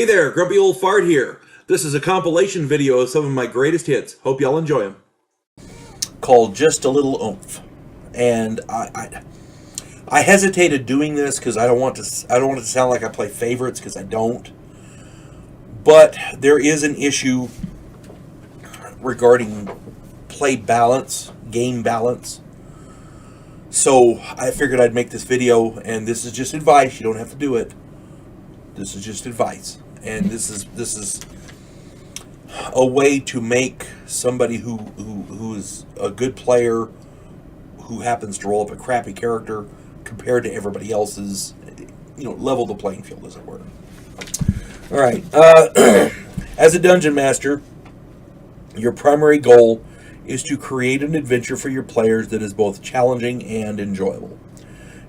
Hey there, Grumpy Old Fart here. This is a compilation video of some of my greatest hits. Hope y'all enjoy them. Called Just a Little Oomph. And I hesitated doing this because I don't want it to sound like I play favorites, because I don't. But there is an issue regarding play balance, game balance. So I figured I'd make this video, and this is just advice. You don't have to do it. This is just advice, and this is a way to make somebody who is a good player, who happens to roll up a crappy character compared to everybody else's, level the playing field, as it were. All right. As a dungeon master, your primary goal is to create an adventure for your players that is both challenging and enjoyable.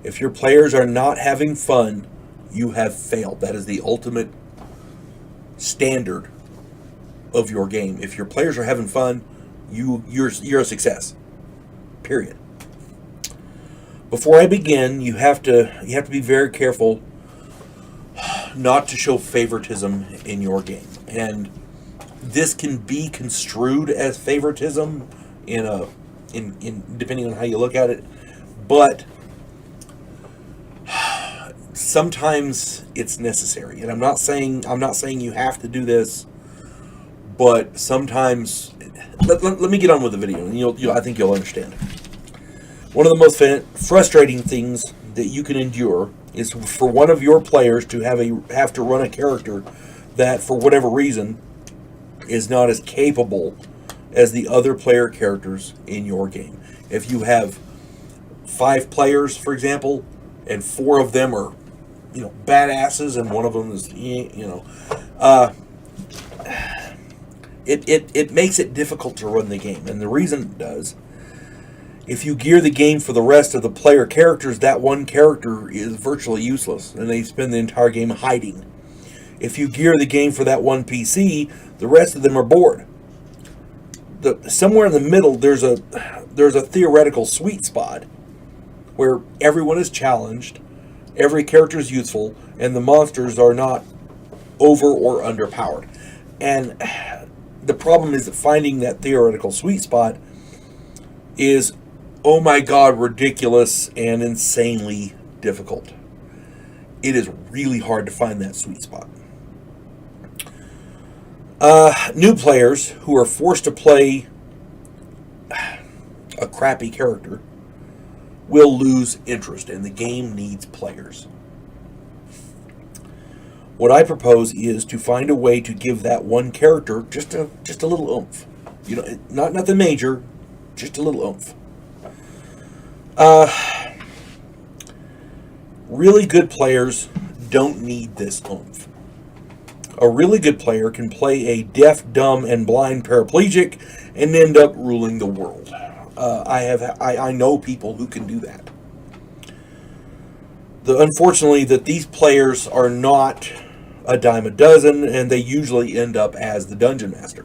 If your players are not having fun, you have failed. That is the ultimate standard of your game. If your players are having fun, you're a success. Period. Before I begin, you have to be very careful not to show favoritism in your game. And this can be construed as favoritism in depending on how you look at it, but sometimes it's necessary. And I'm not saying you have to do this, but sometimes let me get on with the video, and I think you'll understand. One of the most frustrating things that you can endure is for one of your players to have to run a character that, for whatever reason, is not as capable as the other player characters in your game. If you have 5 players, for example, and 4 of them are, badasses, and one of them is, it makes it difficult to run the game. And the reason it does, if you gear the game for the rest of the player characters, that one character is virtually useless, and they spend the entire game hiding. If you gear the game for that one PC, the rest of them are bored. Somewhere in the middle, there's a theoretical sweet spot where everyone is challenged, every character is useful, and the monsters are not over or underpowered. And the problem is that finding that theoretical sweet spot is, oh my god, ridiculous and insanely difficult. It is really hard to find that sweet spot. New players who are forced to play a crappy character will lose interest, and the game needs players. What I propose is to find a way to give that one character just a little oomph. Not nothing major, just a little oomph. Really good players don't need this oomph. A really good player can play a deaf, dumb, and blind paraplegic and end up ruling the world. I know people who can do that. Unfortunately, that these players are not a dime a dozen, and they usually end up as the dungeon master.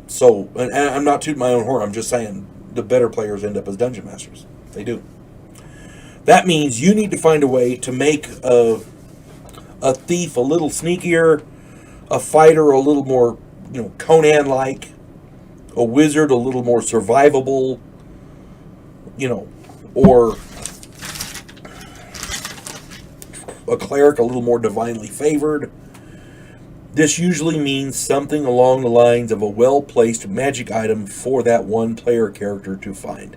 So, and I'm not tooting my own horn, I'm just saying the better players end up as dungeon masters. They do. That means you need to find a way to make a thief a little sneakier, a fighter a little more, Conan-like, a wizard a little more survivable, or a cleric a little more divinely favored. This usually means something along the lines of a well-placed magic item for that one player character to find.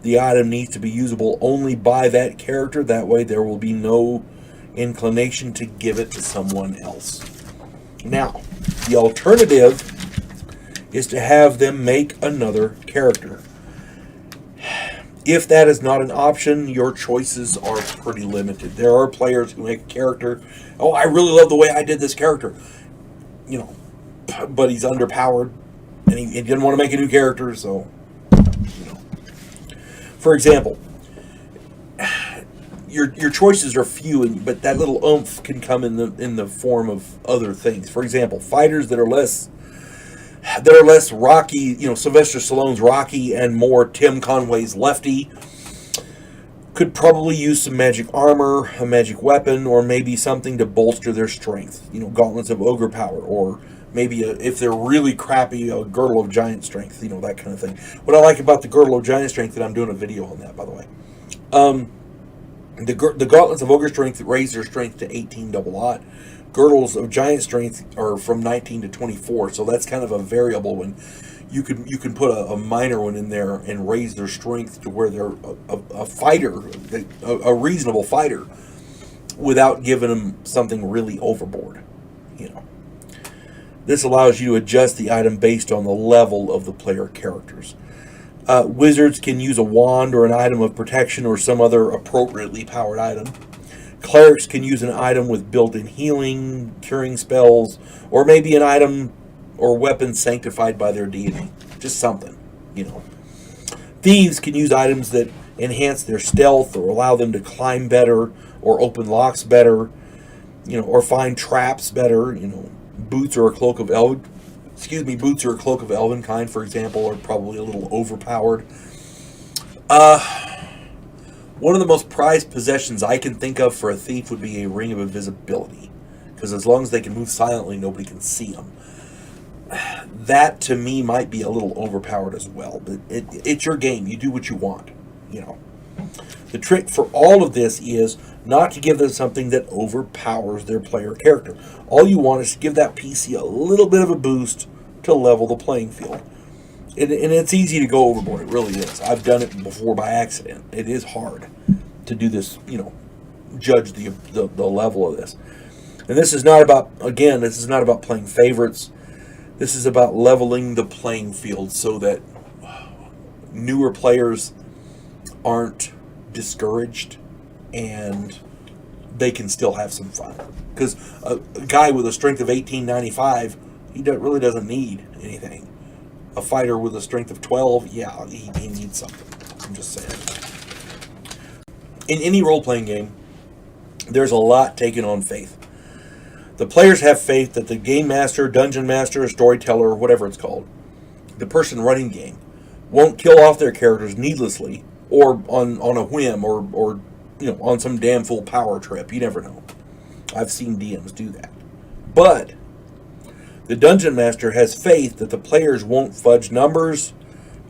The item needs to be usable only by that character. That way there will be no inclination to give it to someone else. Now, the alternative is to have them make another character. If that is not an option, your choices are pretty limited. There are players who make a character, oh, I really love the way I did this character, but he's underpowered, and he didn't want to make a new character, so, For example, your choices are few, but that little oomph can come in the form of other things. For example, fighters that are less Rocky, Sylvester Stallone's Rocky and more Tim Conway's Lefty. could probably use some magic armor, a magic weapon, or maybe something to bolster their strength. Gauntlets of ogre power, or maybe if they're really crappy, a girdle of giant strength. That kind of thing. What I like about the girdle of giant strength, and I'm doing a video on that, by the way. The gauntlets of ogre strength raise their strength to 18 double odd. Girdles of giant strength are from 19 to 24, so that's kind of a variable one. You can put a minor one in there and raise their strength to where they're a fighter, a reasonable fighter, without giving them something really overboard. This allows you to adjust the item based on the level of the player characters. Wizards can use a wand or an item of protection or some other appropriately powered item. Clerics can use an item with built-in healing, curing spells, or maybe an item or weapon sanctified by their deity. Just something, Thieves can use items that enhance their stealth or allow them to climb better or open locks better, or find traps better. Boots or a cloak of Elvenkind, for example, are probably a little overpowered. One of the most prized possessions I can think of for a thief would be a ring of invisibility, because as long as they can move silently, nobody can see them. That, to me, might be a little overpowered as well, but it's your game. You do what you want, The trick for all of this is not to give them something that overpowers their player character. All you want is to give that PC a little bit of a boost to level the playing field. And it's easy to go overboard. It really is. I've done it before by accident. It is hard to do this, judge the level of this. And this is not about playing favorites. This is about leveling the playing field so that newer players aren't discouraged and they can still have some fun. Because a guy with a strength of 1895, he really doesn't need anything. A fighter with a strength of 12, yeah, he needs something. I'm just saying. In any role-playing game, there's a lot taken on faith. The players have faith that the game master, dungeon master, storyteller, whatever it's called, the person running the game, won't kill off their characters needlessly or on a whim or on some damn full power trip. You never know. I've seen DMs do that. But the dungeon master has faith that the players won't fudge numbers,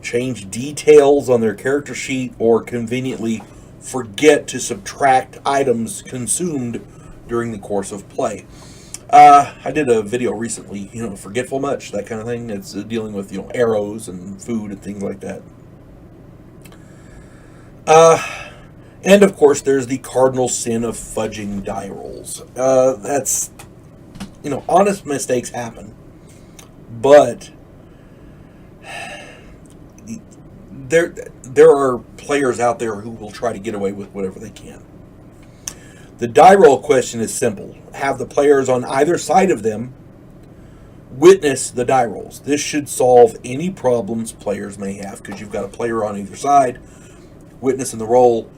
change details on their character sheet, or conveniently forget to subtract items consumed during the course of play. I did a video recently, forgetful much, that kind of thing. It's dealing with, arrows and food and things like that. And of course, there's the cardinal sin of fudging die rolls. That's, honest mistakes happen. But there are players out there who will try to get away with whatever they can. The die roll question is simple. Have the players on either side of them witness the die rolls. This should solve any problems players may have, because you've got a player on either side witnessing the roll.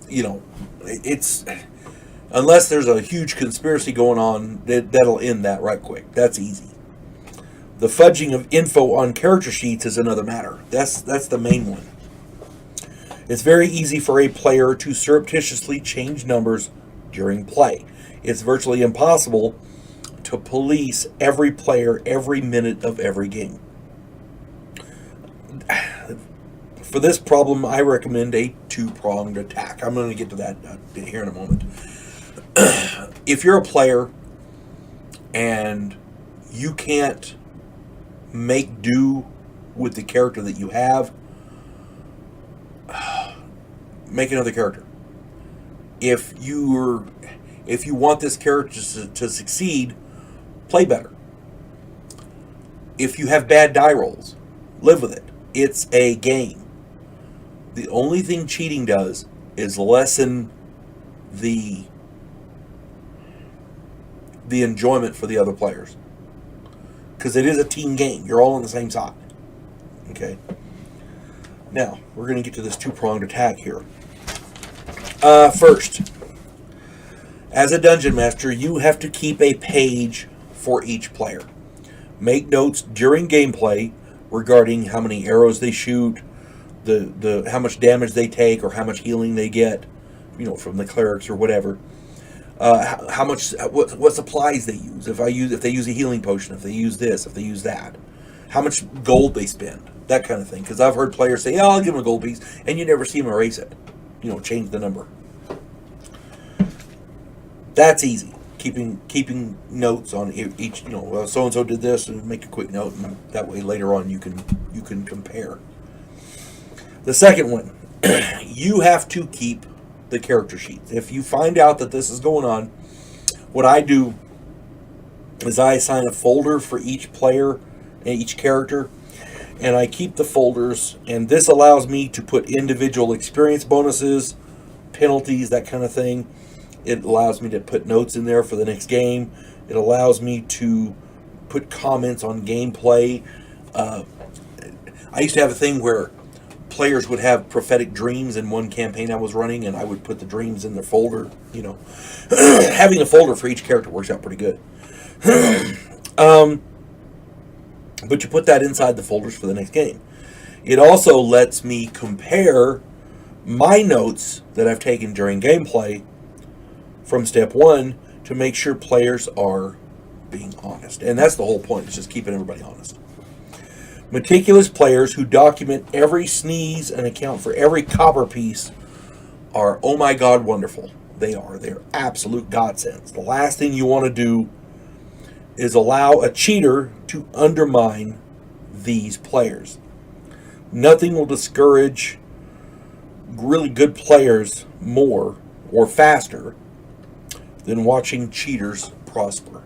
It's unless there's a huge conspiracy going on, that'll end that right quick. That's easy. The fudging of info on character sheets is another matter. That's the main one. It's very easy for a player to surreptitiously change numbers during play. It's virtually impossible to police every player every minute of every game. For this problem, I recommend a two-pronged attack. I'm going to get to that here in a moment. If you're a player and you can't make do with the character that you have, make another character. If you want this character to succeed, play better. If you have bad die rolls, live with it. It's a game. The only thing cheating does is lessen the enjoyment for the other players. Because it is a team game. You're all on the same side. Okay? Now, we're going to get to this two-pronged attack here. First, as a dungeon master, you have to keep a page for each player. Make notes during gameplay regarding how many arrows they shoot, the how much damage they take or how much healing they get, from the clerics or whatever. How much what supplies they use. If they use a healing potion, if they use this, if they use that, how much gold they spend, that kind of thing. Because I've heard players say, "Yeah, I'll give them a gold piece," and you never see them erase it. Change the number. That's easy. Keeping notes on each. So and so did this, and make a quick note, and that way later on you can compare. The second one, you have to keep the character sheets. If you find out that this is going on, what I do is I assign a folder for each player and each character, and I keep the folders, and this allows me to put individual experience bonuses, penalties, that kind of thing. It allows me to put notes in there for the next game. It allows me to put comments on gameplay. I used to have a thing where players would have prophetic dreams in one campaign I was running, and I would put the dreams in their folder. Having a folder for each character works out pretty good. But you put that inside the folders for the next game. It also lets me compare my notes that I've taken during gameplay from step one to make sure players are being honest. And that's the whole point, is just keeping everybody honest. Meticulous players who document every sneeze and account for every copper piece are, oh my God, wonderful. They're absolute godsends. The last thing you want to do is allow a cheater to undermine these players. Nothing will discourage really good players more or faster than watching cheaters prosper.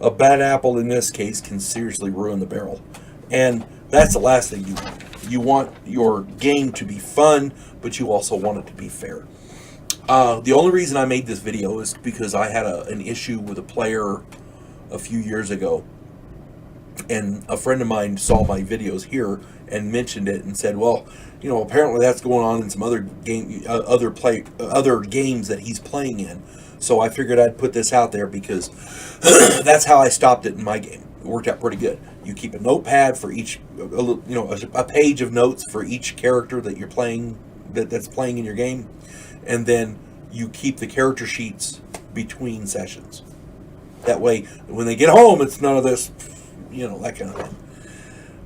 A bad apple in this case can seriously ruin the barrel. And that's the last thing you want. You want your game to be fun, but you also want it to be fair. The only reason I made this video is because I had an issue with a player a few years ago, and a friend of mine saw my videos here and mentioned it and said, well, apparently that's going on in some other games that he's playing in. So I figured I'd put this out there because that's how I stopped it in my game. It worked out pretty good. You keep a notepad for each, a page of notes for each character that you're playing, that's playing in your game, and then you keep the character sheets between sessions. That way, when they get home, it's none of this, that kind of thing.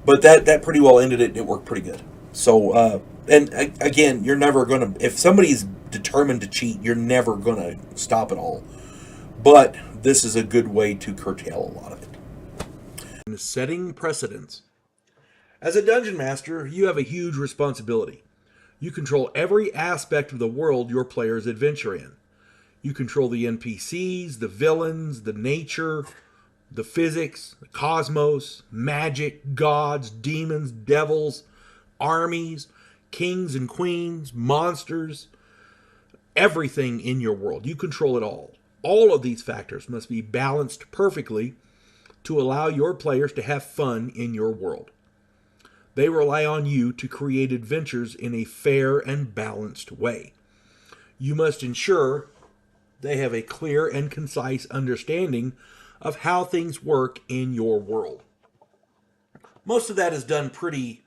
But that pretty well ended it. It worked pretty good. So, and again, you're never going to, if somebody's determined to cheat, you're never going to stop it all. But this is a good way to curtail a lot of it. Setting precedents. As a dungeon master, you have a huge responsibility. You control every aspect of the world your players adventure in. You control the NPCs, the villains, the nature, the physics, the cosmos, magic, gods, demons, devils, armies, kings and queens, monsters, everything in your world. You control it all. All of these factors must be balanced perfectly to allow your players to have fun in your world. They rely on you to create adventures in a fair and balanced way. You must ensure they have a clear and concise understanding of how things work in your world. Most of that is done pretty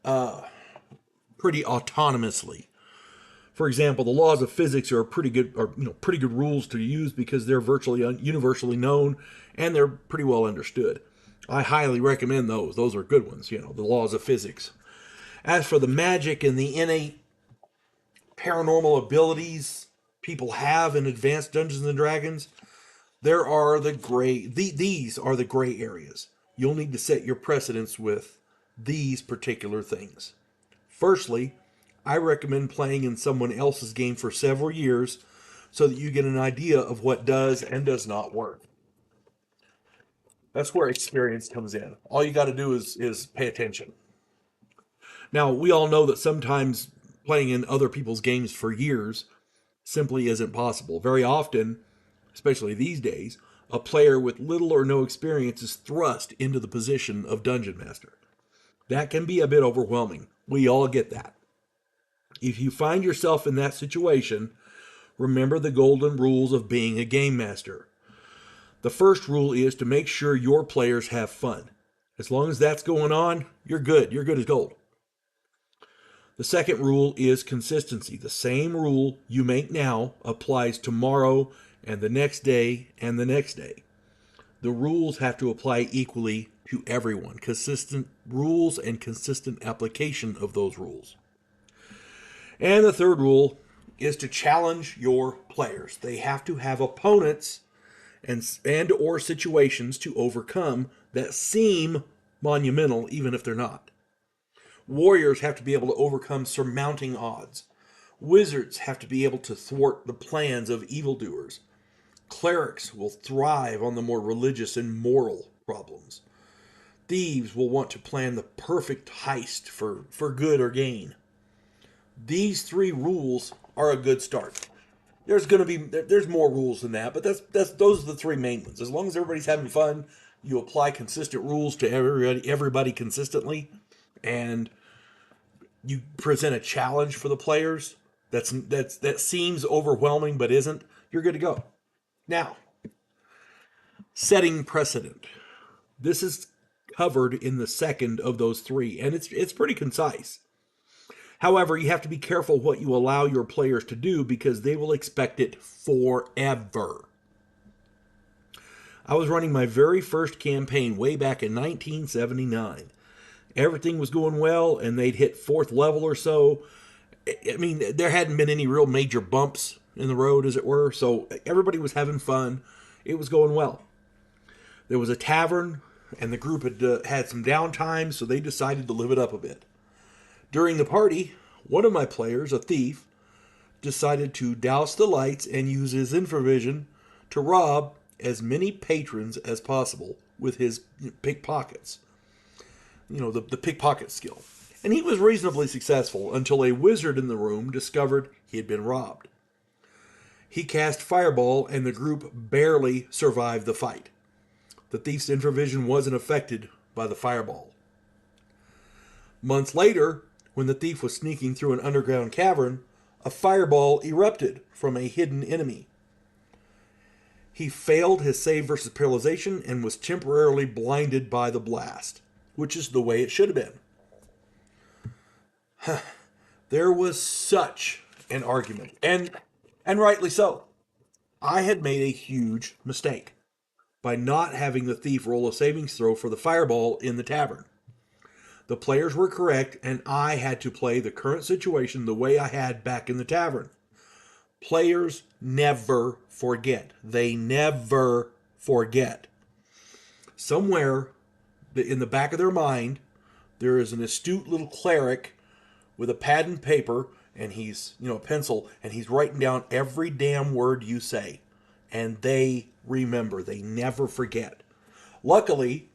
autonomously. For example, the laws of physics are pretty good rules to use because they're virtually universally known and they're pretty well understood. I highly recommend those. Those are good ones, the laws of physics. As for the magic and the innate paranormal abilities people have in advanced Dungeons and Dragons, these are the gray areas. You'll need to set your precedents with these particular things. Firstly, I recommend playing in someone else's game for several years so that you get an idea of what does and does not work. That's where experience comes in. All you got to do is pay attention. Now, we all know that sometimes playing in other people's games for years simply isn't possible. Very often, especially these days, a player with little or no experience is thrust into the position of Dungeon Master. That can be a bit overwhelming. We all get that. If you find yourself in that situation, remember the golden rules of being a game master. The first rule is to make sure your players have fun. As long as that's going on, you're good. You're good as gold. The second rule is consistency. The same rule you make now applies tomorrow and the next day and the next day. The rules have to apply equally to everyone. Consistent rules and consistent application of those rules. And the third rule is to challenge your players. They have to have opponents and or situations to overcome that seem monumental, even if they're not. Warriors have to be able to overcome surmounting odds. Wizards have to be able to thwart the plans of evildoers. Clerics will thrive on the more religious and moral problems. Thieves will want to plan the perfect heist for good or gain. These three rules are a good start. There's more rules than that, but those are the three main ones. As long as everybody's having fun, you apply consistent rules to everybody consistently, and you present a challenge for the players that seems overwhelming but isn't, you're good to go. Now, setting precedent. This is covered in the second of those three, and it's pretty concise. However, you have to be careful what you allow your players to do because they will expect it forever. I was running my very first campaign way back in 1979. Everything was going well, and they'd hit 4th level or so. I mean, there hadn't been any real major bumps in the road, as it were, so everybody was having fun. It was going well. There was a tavern, and the group had some downtime, so they decided to live it up a bit. During the party, one of my players, a thief, decided to douse the lights and use his infravision to rob as many patrons as possible with his pickpockets. The pickpocket skill. And he was reasonably successful until a wizard in the room discovered he had been robbed. He cast Fireball, and the group barely survived the fight. The thief's infravision wasn't affected by the Fireball. Months later, when the thief was sneaking through an underground cavern, a fireball erupted from a hidden enemy. He failed his save versus paralyzation and was temporarily blinded by the blast, which is the way it should have been. There was such an argument, and rightly so. I had made a huge mistake by not having the thief roll a savings throw for the fireball in the tavern. The players were correct, and I had to play the current situation the way I had back in the tavern. Players never forget. They never forget. Somewhere in the back of their mind, there is an astute little cleric with a pad and paper, and he's, a pencil, and he's writing down every damn word you say. And they remember. They never forget. Luckily,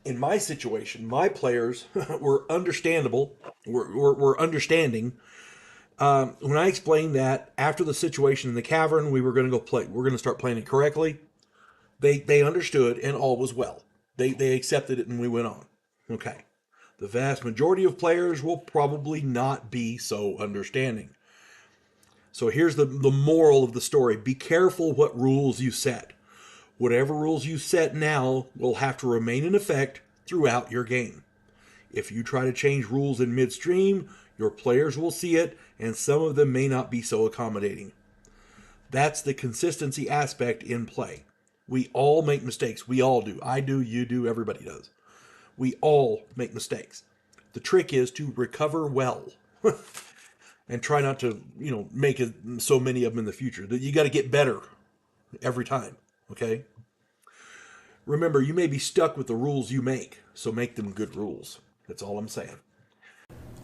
in my situation, my players were understanding. When I explained that after the situation in the cavern, we were going to go play. We're going to start playing it correctly. They understood, and all was well. They accepted it, and we went on. Okay. The vast majority of players will probably not be so understanding. So here's the moral of the story. Be careful what rules you set. Whatever rules you set now will have to remain in effect throughout your game. If you try to change rules in midstream, your players will see it, and some of them may not be so accommodating. That's the consistency aspect in play. We all make mistakes. We all do. I do, you do, everybody does. We all make mistakes. The trick is to recover well and try not to, make so many of them in the future. You got to get better every time, okay? Remember, you may be stuck with the rules you make, so make them good rules. That's all I'm saying.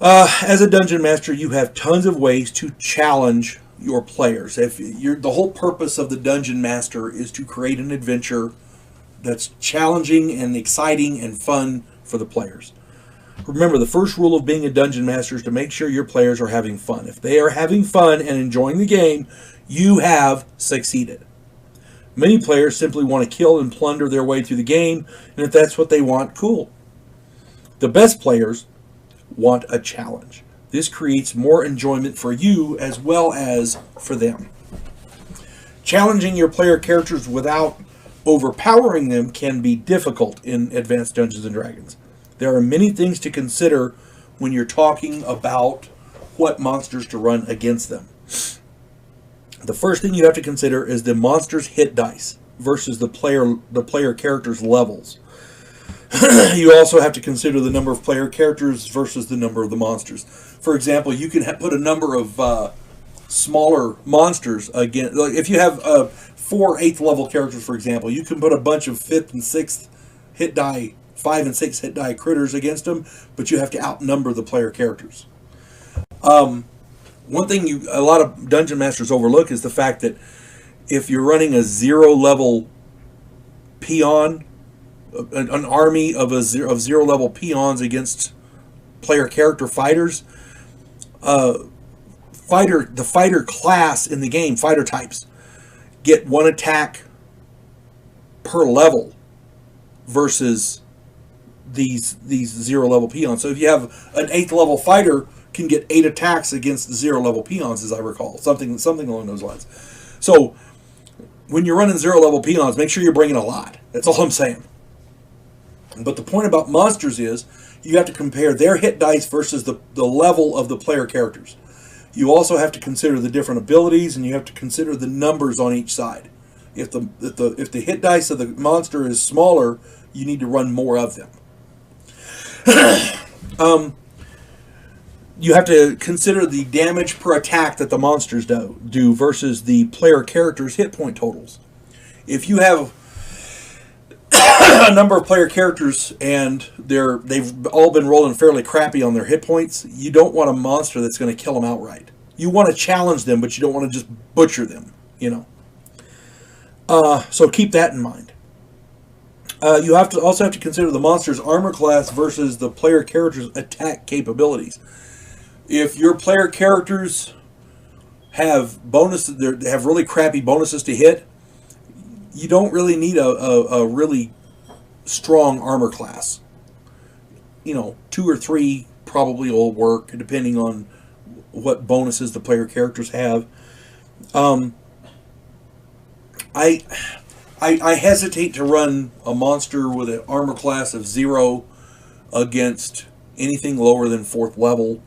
As a dungeon master, you have tons of ways to challenge your players. The whole purpose of the dungeon master is to create an adventure that's challenging and exciting and fun for the players. Remember, the first rule of being a dungeon master is to make sure your players are having fun. If they are having fun and enjoying the game, you have succeeded. Many players simply want to kill and plunder their way through the game, and if that's what they want, cool. The best players want a challenge. This creates more enjoyment for you as well as for them. Challenging your player characters without overpowering them can be difficult in Advanced Dungeons & Dragons. There are many things to consider when you're talking about what monsters to run against them. The first thing you have to consider is the monster's hit dice versus the player character's levels. You also have to consider the number of player characters versus the number of the monsters. For example, you can put a number of smaller monsters against. Like if you have 4 8th level characters, for example, you can put a bunch of 5th and 6th hit die, 5 and 6 hit die critters against them, but you have to outnumber the player characters. One thing a lot of dungeon masters overlook is the fact that if you're running a 0 level peon, an army of 0 level peons against player character fighters, the fighter class in the game, fighter types, get 1 attack per level versus these 0 level peons. So if you have an 8th level fighter, can get 8 attacks against the 0 level peons, as I recall, something along those lines. So when you're running 0 level peons, make sure you're bringing a lot. That's all I'm saying. But the point about monsters is you have to compare their hit dice versus the level of the player characters. You also have to consider the different abilities, and you have to consider the numbers on each side. If the hit dice of the monster is smaller, you need to run more of them. You have to consider the damage per attack that the monsters do versus the player character's hit point totals. If you have a number of player characters and they've all been rolling fairly crappy on their hit points, you don't want a monster that's going to kill them outright. You want to challenge them, but you don't want to just butcher them, So keep that in mind. You also have to consider the monster's armor class versus the player character's attack capabilities. If your player characters have bonuses, they have really crappy bonuses to hit, you don't really need a really strong armor class. 2 or 3 probably will work, depending on what bonuses the player characters have. I hesitate to run a monster with an armor class of 0 against anything lower than 4th level,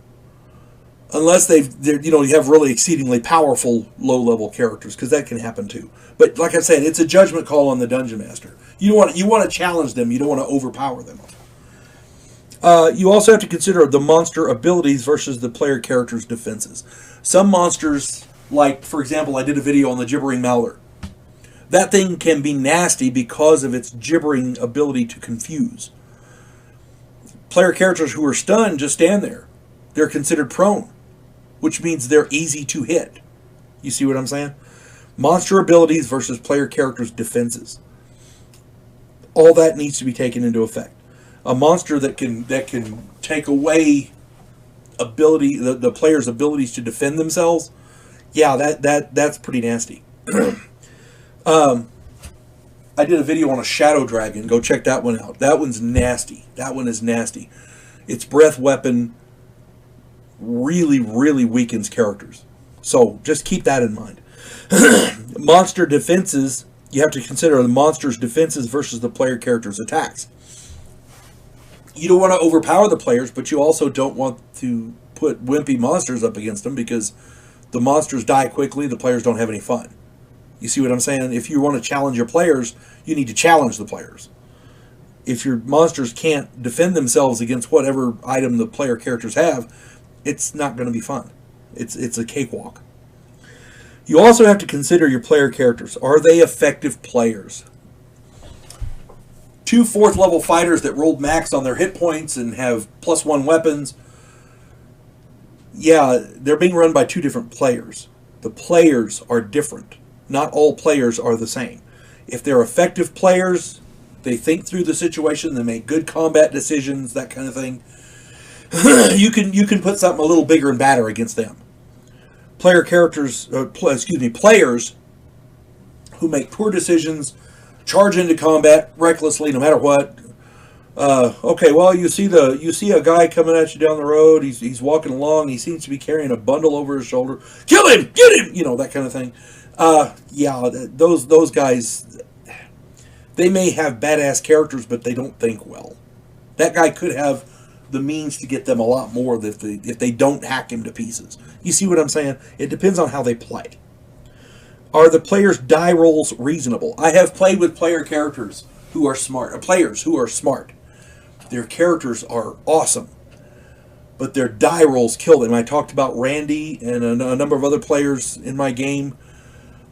unless you have really exceedingly powerful low level characters, because that can happen too. But like I said, it's a judgment call on the dungeon master. You want to challenge them. You don't want to overpower them. You also have to consider the monster abilities versus the player character's defenses. Some monsters, like for example, I did a video on the gibbering mauler. That thing can be nasty because of its gibbering ability to confuse. Player characters who are stunned just stand there. They're considered prone, which means they're easy to hit. You see what I'm saying? Monster abilities versus player characters' defenses. All that needs to be taken into effect. A monster that can take away the player's abilities to defend themselves, yeah, that's pretty nasty. I did a video on a shadow dragon. Go check that one out. That one's nasty. That one is nasty. Its breath weapon really, really weakens characters. So just keep that in mind. Monster defenses, you have to consider the monster's defenses versus the player character's attacks. You don't want to overpower the players, but you also don't want to put wimpy monsters up against them, because the monsters die quickly, the players don't have any fun. You see what I'm saying? If you want to challenge your players, you need to challenge the players. If your monsters can't defend themselves against whatever item the player characters have, it's not going to be fun. It's a cakewalk. You also have to consider your player characters. Are they effective players? 2 4th level fighters that rolled max on their hit points and have +1 weapons, yeah, they're being run by 2 different players. The players are different. Not all players are the same. If they're effective players, they think through the situation, they make good combat decisions, that kind of thing. you can put something a little bigger and badder against them. Players who make poor decisions, charge into combat recklessly, no matter what. Okay, well, you see a guy coming at you down the road. He's walking along. He seems to be carrying a bundle over his shoulder. Kill him! Get him! That kind of thing. Yeah, those guys, they may have badass characters, but they don't think well. That guy could have the means to get them a lot more if they don't hack him to pieces. You see what I'm saying? It depends on how they play. Are the players' die rolls reasonable? I have played with players who are smart. Their characters are awesome, but their die rolls kill them. I talked about Randy and a number of other players in my game.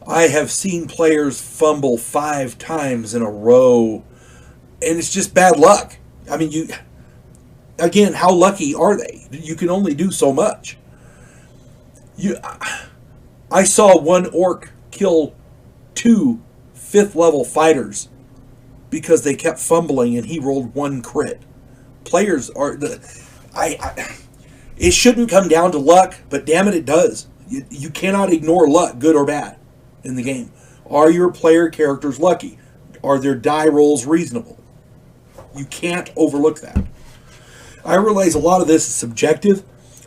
I have seen players fumble 5 times in a row, and it's just bad luck. I mean, again, how lucky are they? You can only do so much. I saw one orc kill 2 5th-level fighters because they kept fumbling, and he rolled 1 crit. Players are it shouldn't come down to luck, but damn it, it does. You cannot ignore luck, good or bad, in the game. Are your player characters lucky? Are their die rolls reasonable? You can't overlook that. I realize a lot of this is subjective,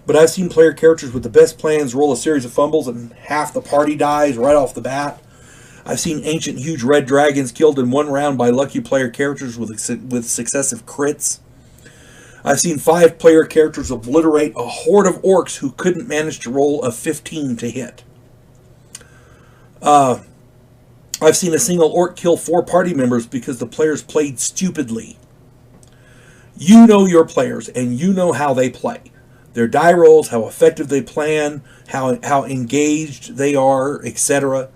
but I've seen player characters with the best plans roll a series of fumbles and half the party dies right off the bat. I've seen ancient huge red dragons killed in 1 round by lucky player characters with successive crits. I've seen 5 player characters obliterate a horde of orcs who couldn't manage to roll a 15 to hit. I've seen a single orc kill 4 party members because the players played stupidly. You know your players, and you know how they play. Their die rolls, how effective they plan, how engaged they are, etc.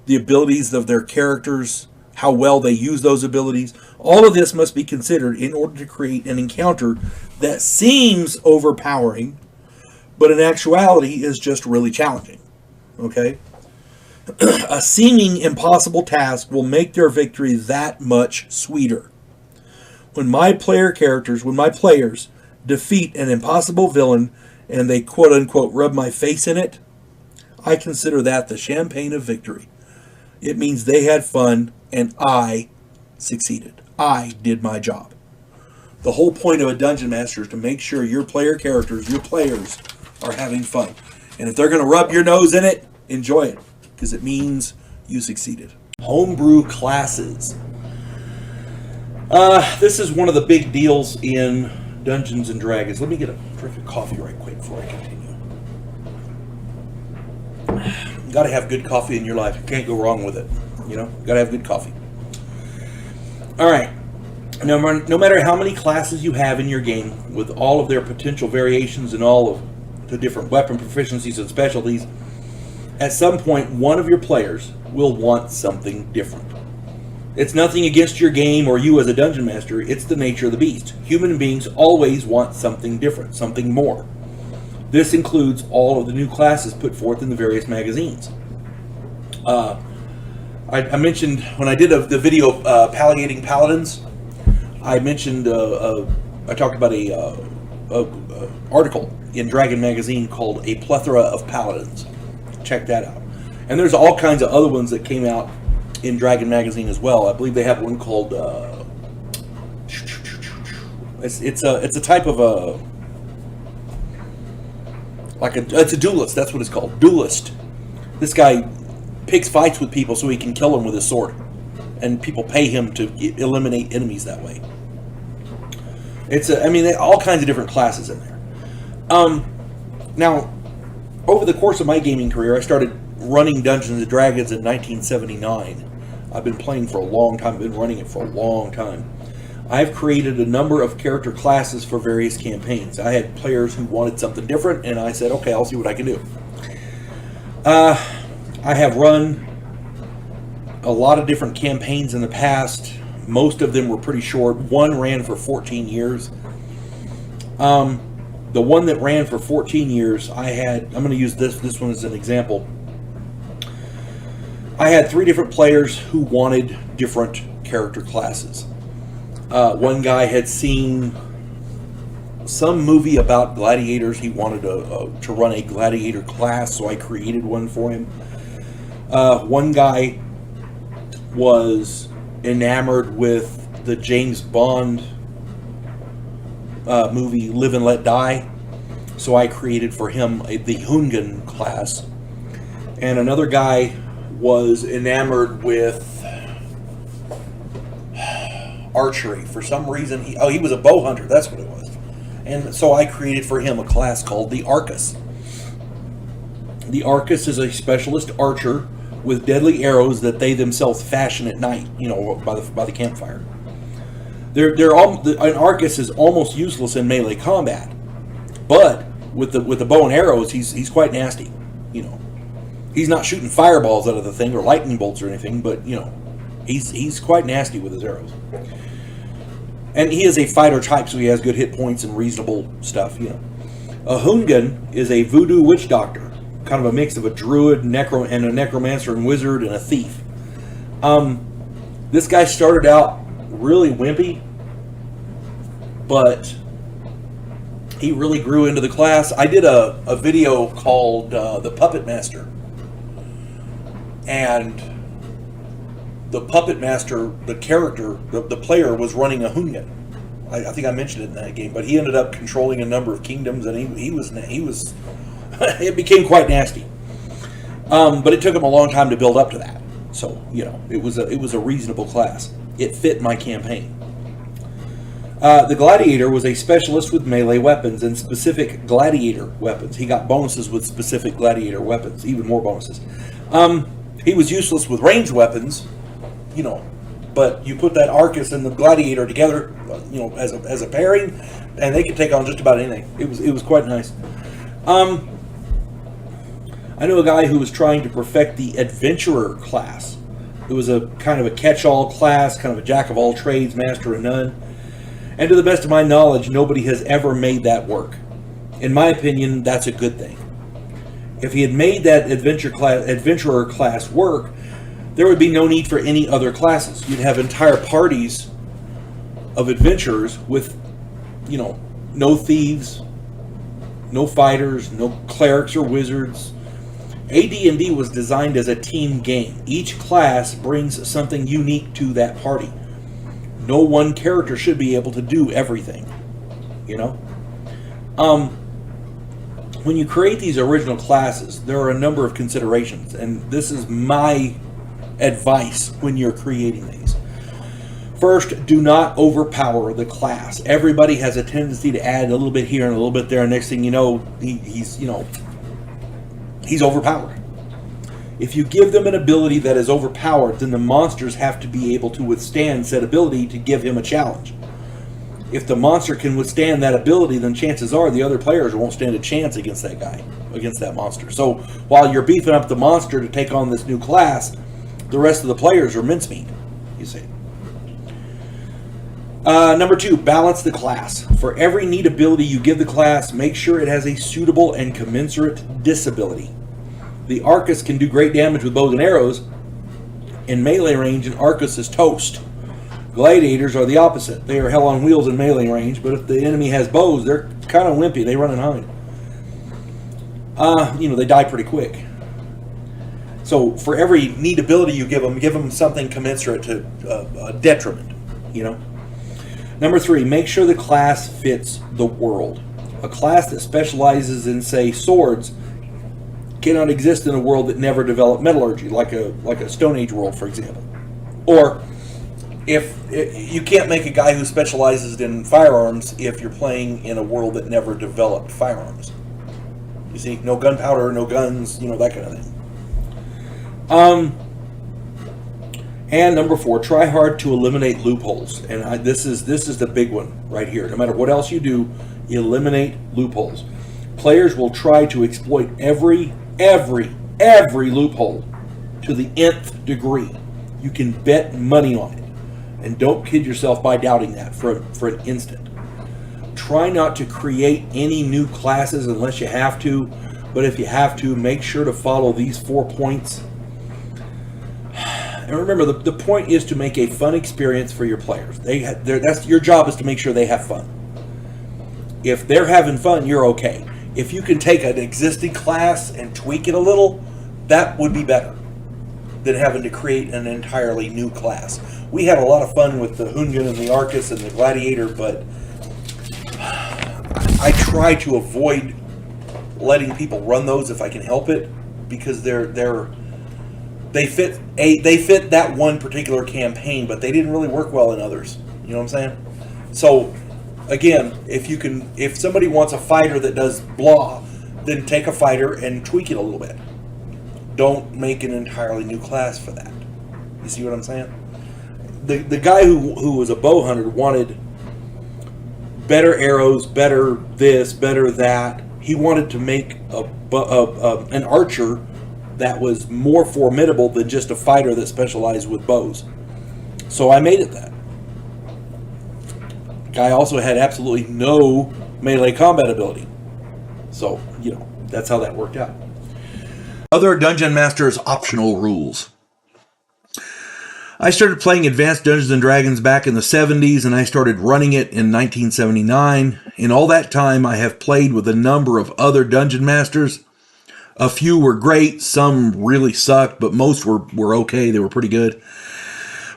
The abilities of their characters, how well they use those abilities. All of this must be considered in order to create an encounter that seems overpowering, but in actuality is just really challenging. Okay? A seeming impossible task will make their victory that much sweeter. When my players defeat an impossible villain and they quote-unquote rub my face in it, I consider that the champagne of victory. It means they had fun and I succeeded. I did my job. The whole point of a dungeon master is to make sure your player characters, your players, are having fun. And if they're going to rub your nose in it, enjoy it, because it means you succeeded. Homebrew classes. This is one of the big deals in Dungeons and Dragons. Let me get a drink of coffee right quick before I continue. You gotta have good coffee in your life. You can't go wrong with it. You know, you gotta have good coffee. Alright. No matter how many classes you have in your game, with all of their potential variations and all of the different weapon proficiencies and specialties, at some point one of your players will want something different. It's nothing against your game or you as a dungeon master. It's the nature of the beast. Human beings always want something different, something more. This includes all of the new classes put forth in the various magazines. I mentioned when I did the video of palliating paladins, I mentioned I talked about a article in Dragon magazine called "A Plethora of Paladins." Check that out. And there's all kinds of other ones that came out in Dragon magazine as well. I believe they have one called it's a type of it's a duelist. That's what it's called, duelist. This guy picks fights with people so he can kill them with his sword, and people pay him to eliminate enemies that way. All kinds of different classes in there. Now, over the course of my gaming career, I started running Dungeons and Dragons in 1979. I've been playing for a long time. I've been running it for a long time. I've created a number of character classes for various campaigns. I had players who wanted something different, and I said, okay, I'll see what I can do. I have run a lot of different campaigns in the past. Most of them were pretty short. One ran for 14 years. The one that ran for 14 years, I'm going to use this one as an example. I had 3 different players who wanted different character classes. One guy had seen some movie about gladiators. He wanted to run a gladiator class, so I created one for him. One guy was enamored with the James Bond movie Live and Let Die, so I created for him the Hungan class. And another guy was enamored with archery. For some reason, he was a bow hunter. That's what it was. And so I created for him a class called the Arcus. The Arcus is a specialist archer with deadly arrows that they themselves fashion at night, by the campfire. An Arcus is almost useless in melee combat, but with the bow and arrows, he's quite nasty. He's not shooting fireballs out of the thing or lightning bolts or anything, but he's quite nasty with his arrows. And he is a fighter type, so he has good hit points and reasonable stuff. A Hungan is a voodoo witch doctor, kind of a mix of a druid, and a necromancer and wizard and a thief. This guy started out really wimpy, but he really grew into the class. I did a video called The Puppet Master. And the Puppet Master, the character, the player was running a Hungan. I think I mentioned it in that game, but he ended up controlling a number of kingdoms, and he was it became quite nasty. But it took him a long time to build up to that. So it was a reasonable class. It fit my campaign. The Gladiator was a specialist with melee weapons and specific gladiator weapons. He got bonuses with specific gladiator weapons, even more bonuses. He was useless with ranged weapons, but you put that Arcus and the Gladiator together, as a pairing, and they could take on just about anything. It was quite nice. I know a guy who was trying to perfect the Adventurer class. It was a kind of a catch-all class, kind of a jack-of-all-trades, master of none. And to the best of my knowledge, nobody has ever made that work. In my opinion, that's a good thing. If he had made that adventurer class work, there would be no need for any other classes. You'd have entire parties of adventurers with, no thieves, no fighters, no clerics or wizards. AD&D was designed as a team game. Each class brings something unique to that party. No one character should be able to do everything, When you create these original classes, there are a number of considerations, and this is my advice when you're creating these. First, do not overpower the class. Everybody has a tendency to add a little bit here and a little bit there, and next thing you know, he's overpowered. If you give them an ability that is overpowered, then the monsters have to be able to withstand said ability to give him a challenge. If the monster can withstand that ability, then chances are the other players won't stand a chance against that guy, against that monster. So while you're beefing up the monster to take on this new class, the rest of the players are mincemeat, you see. Number 2, balance the class. For every neat ability you give the class, make sure it has a suitable and commensurate disability. The Arcus can do great damage with bows and arrows. In melee range, an Arcus is toast. Gladiators are the opposite. They are hell on wheels in melee range, but if the enemy has bows, they're kind of wimpy. They run and hide. They die pretty quick. So for every neat ability you give them something commensurate to a detriment, Number 3, make sure the class fits the world. A class that specializes in, say, swords cannot exist in a world that never developed metallurgy, like a Stone Age world, for example. Or if you can't make a guy who specializes in firearms if you're playing in a world that never developed firearms. You see, no gunpowder, no guns, that kind of thing. And number 4, try hard to eliminate loopholes. And this is the big one right here. No matter what else you do, eliminate loopholes. Players will try to exploit every loophole to the nth degree. You can bet money on it. And don't kid yourself by doubting that for an instant. Try not to create any new classes unless you have to, but if you have to, make sure to follow these 4 points. And remember, the point is to make a fun experience for your players. That's your job, is to make sure they have fun. If they're having fun, you're okay. If you can take an existing class and tweak it a little, that would be better than having to create an entirely new class. We had a lot of fun with the Hungan and the Arcus and the Gladiator, but I try to avoid letting people run those if I can help it, because they fit that one particular campaign, but they didn't really work well in others. You know what I'm saying? So Again, if somebody wants a fighter that does blah, then take a fighter and tweak it a little bit. Don't make an entirely new class for that. You see what I'm saying? The guy who was a bow hunter wanted better arrows, better this, better that. He wanted to make an archer that was more formidable than just a fighter that specialized with bows. So I made it that. Guy also had absolutely no melee combat ability. So, that's how that worked out. Other Dungeon Master's optional rules. I started playing Advanced Dungeons & Dragons back in the 70s, and I started running it in 1979. In all that time, I have played with a number of other Dungeon Masters. A few were great, some really sucked, but most were okay. They were pretty good.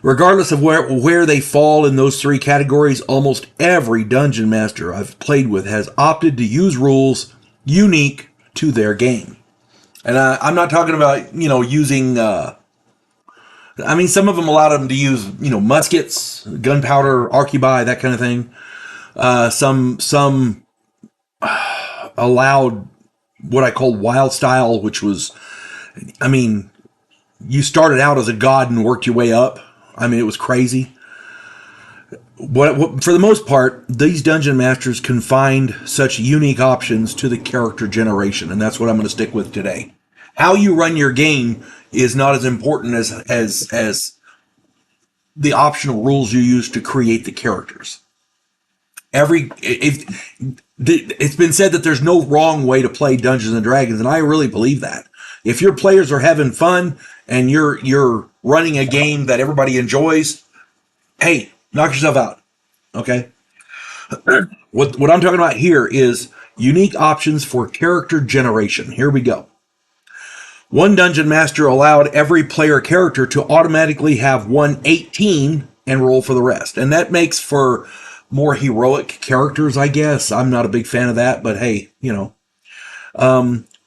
Regardless of where they fall in those three categories, almost every Dungeon Master I've played with has opted to use rules unique to their game. And I'm not talking about, using... some of them allowed them to use, muskets, gunpowder, arquebuy, that kind of thing. Some allowed what I call wild style, which was, you started out as a god and worked your way up. It was crazy. For the most part, these Dungeon Masters confined such unique options to the character generation, and that's what I'm going to stick with today. How you run your game is not as important as the optional rules you use to create the characters. It's been said that there's no wrong way to play Dungeons and Dragons, and I really believe that. If your players are having fun and you're running a game that everybody enjoys, hey, knock yourself out. Okay? What I'm talking about here is unique options for character generation. Here we go. One Dungeon Master allowed every player character to automatically have 118 and roll for the rest. And that makes for more heroic characters, I guess. I'm not a big fan of that, but hey,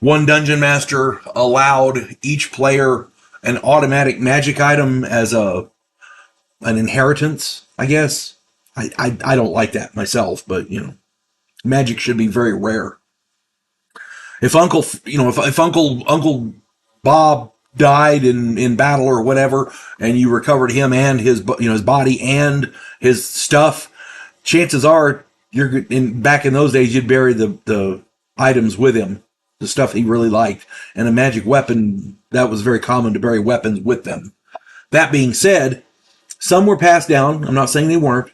one Dungeon Master allowed each player an automatic magic item as an inheritance, I guess. I don't like that myself, but magic should be very rare. If Uncle Bob died in battle or whatever, and you recovered him and his body and his stuff, chances are back in those days you'd bury the items with him, the stuff he really liked. And a magic weapon, that was very common to bury weapons with them. That being said, some were passed down. I'm not saying they weren't,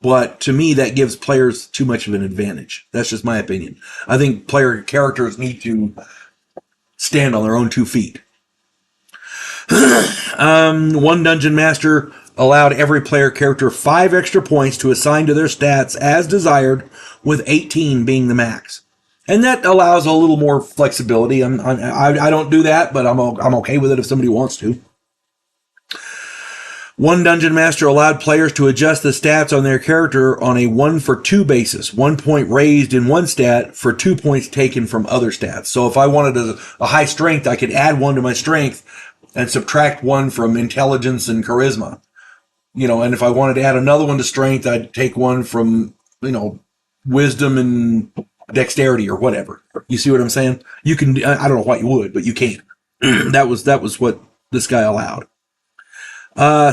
but to me that gives players too much of an advantage. That's just my opinion. I think player characters need to stand on their own 2 feet. One Dungeon Master allowed every player character 5 extra points to assign to their stats as desired, with 18 being the max. And that allows a little more flexibility. I don't do that, but I'm okay with it if somebody wants to. One Dungeon Master allowed players to adjust the stats on their character on a 1-for-2 basis. 1 point raised in one stat for 2 points taken from other stats. So if I wanted a high strength, I could add 1 to my strength and subtract 1 from intelligence and charisma. And if I wanted to add another 1 to strength, I'd take 1 from, wisdom and dexterity or whatever. You see what I'm saying? You can, I don't know why you would, but you can. That was what this guy allowed.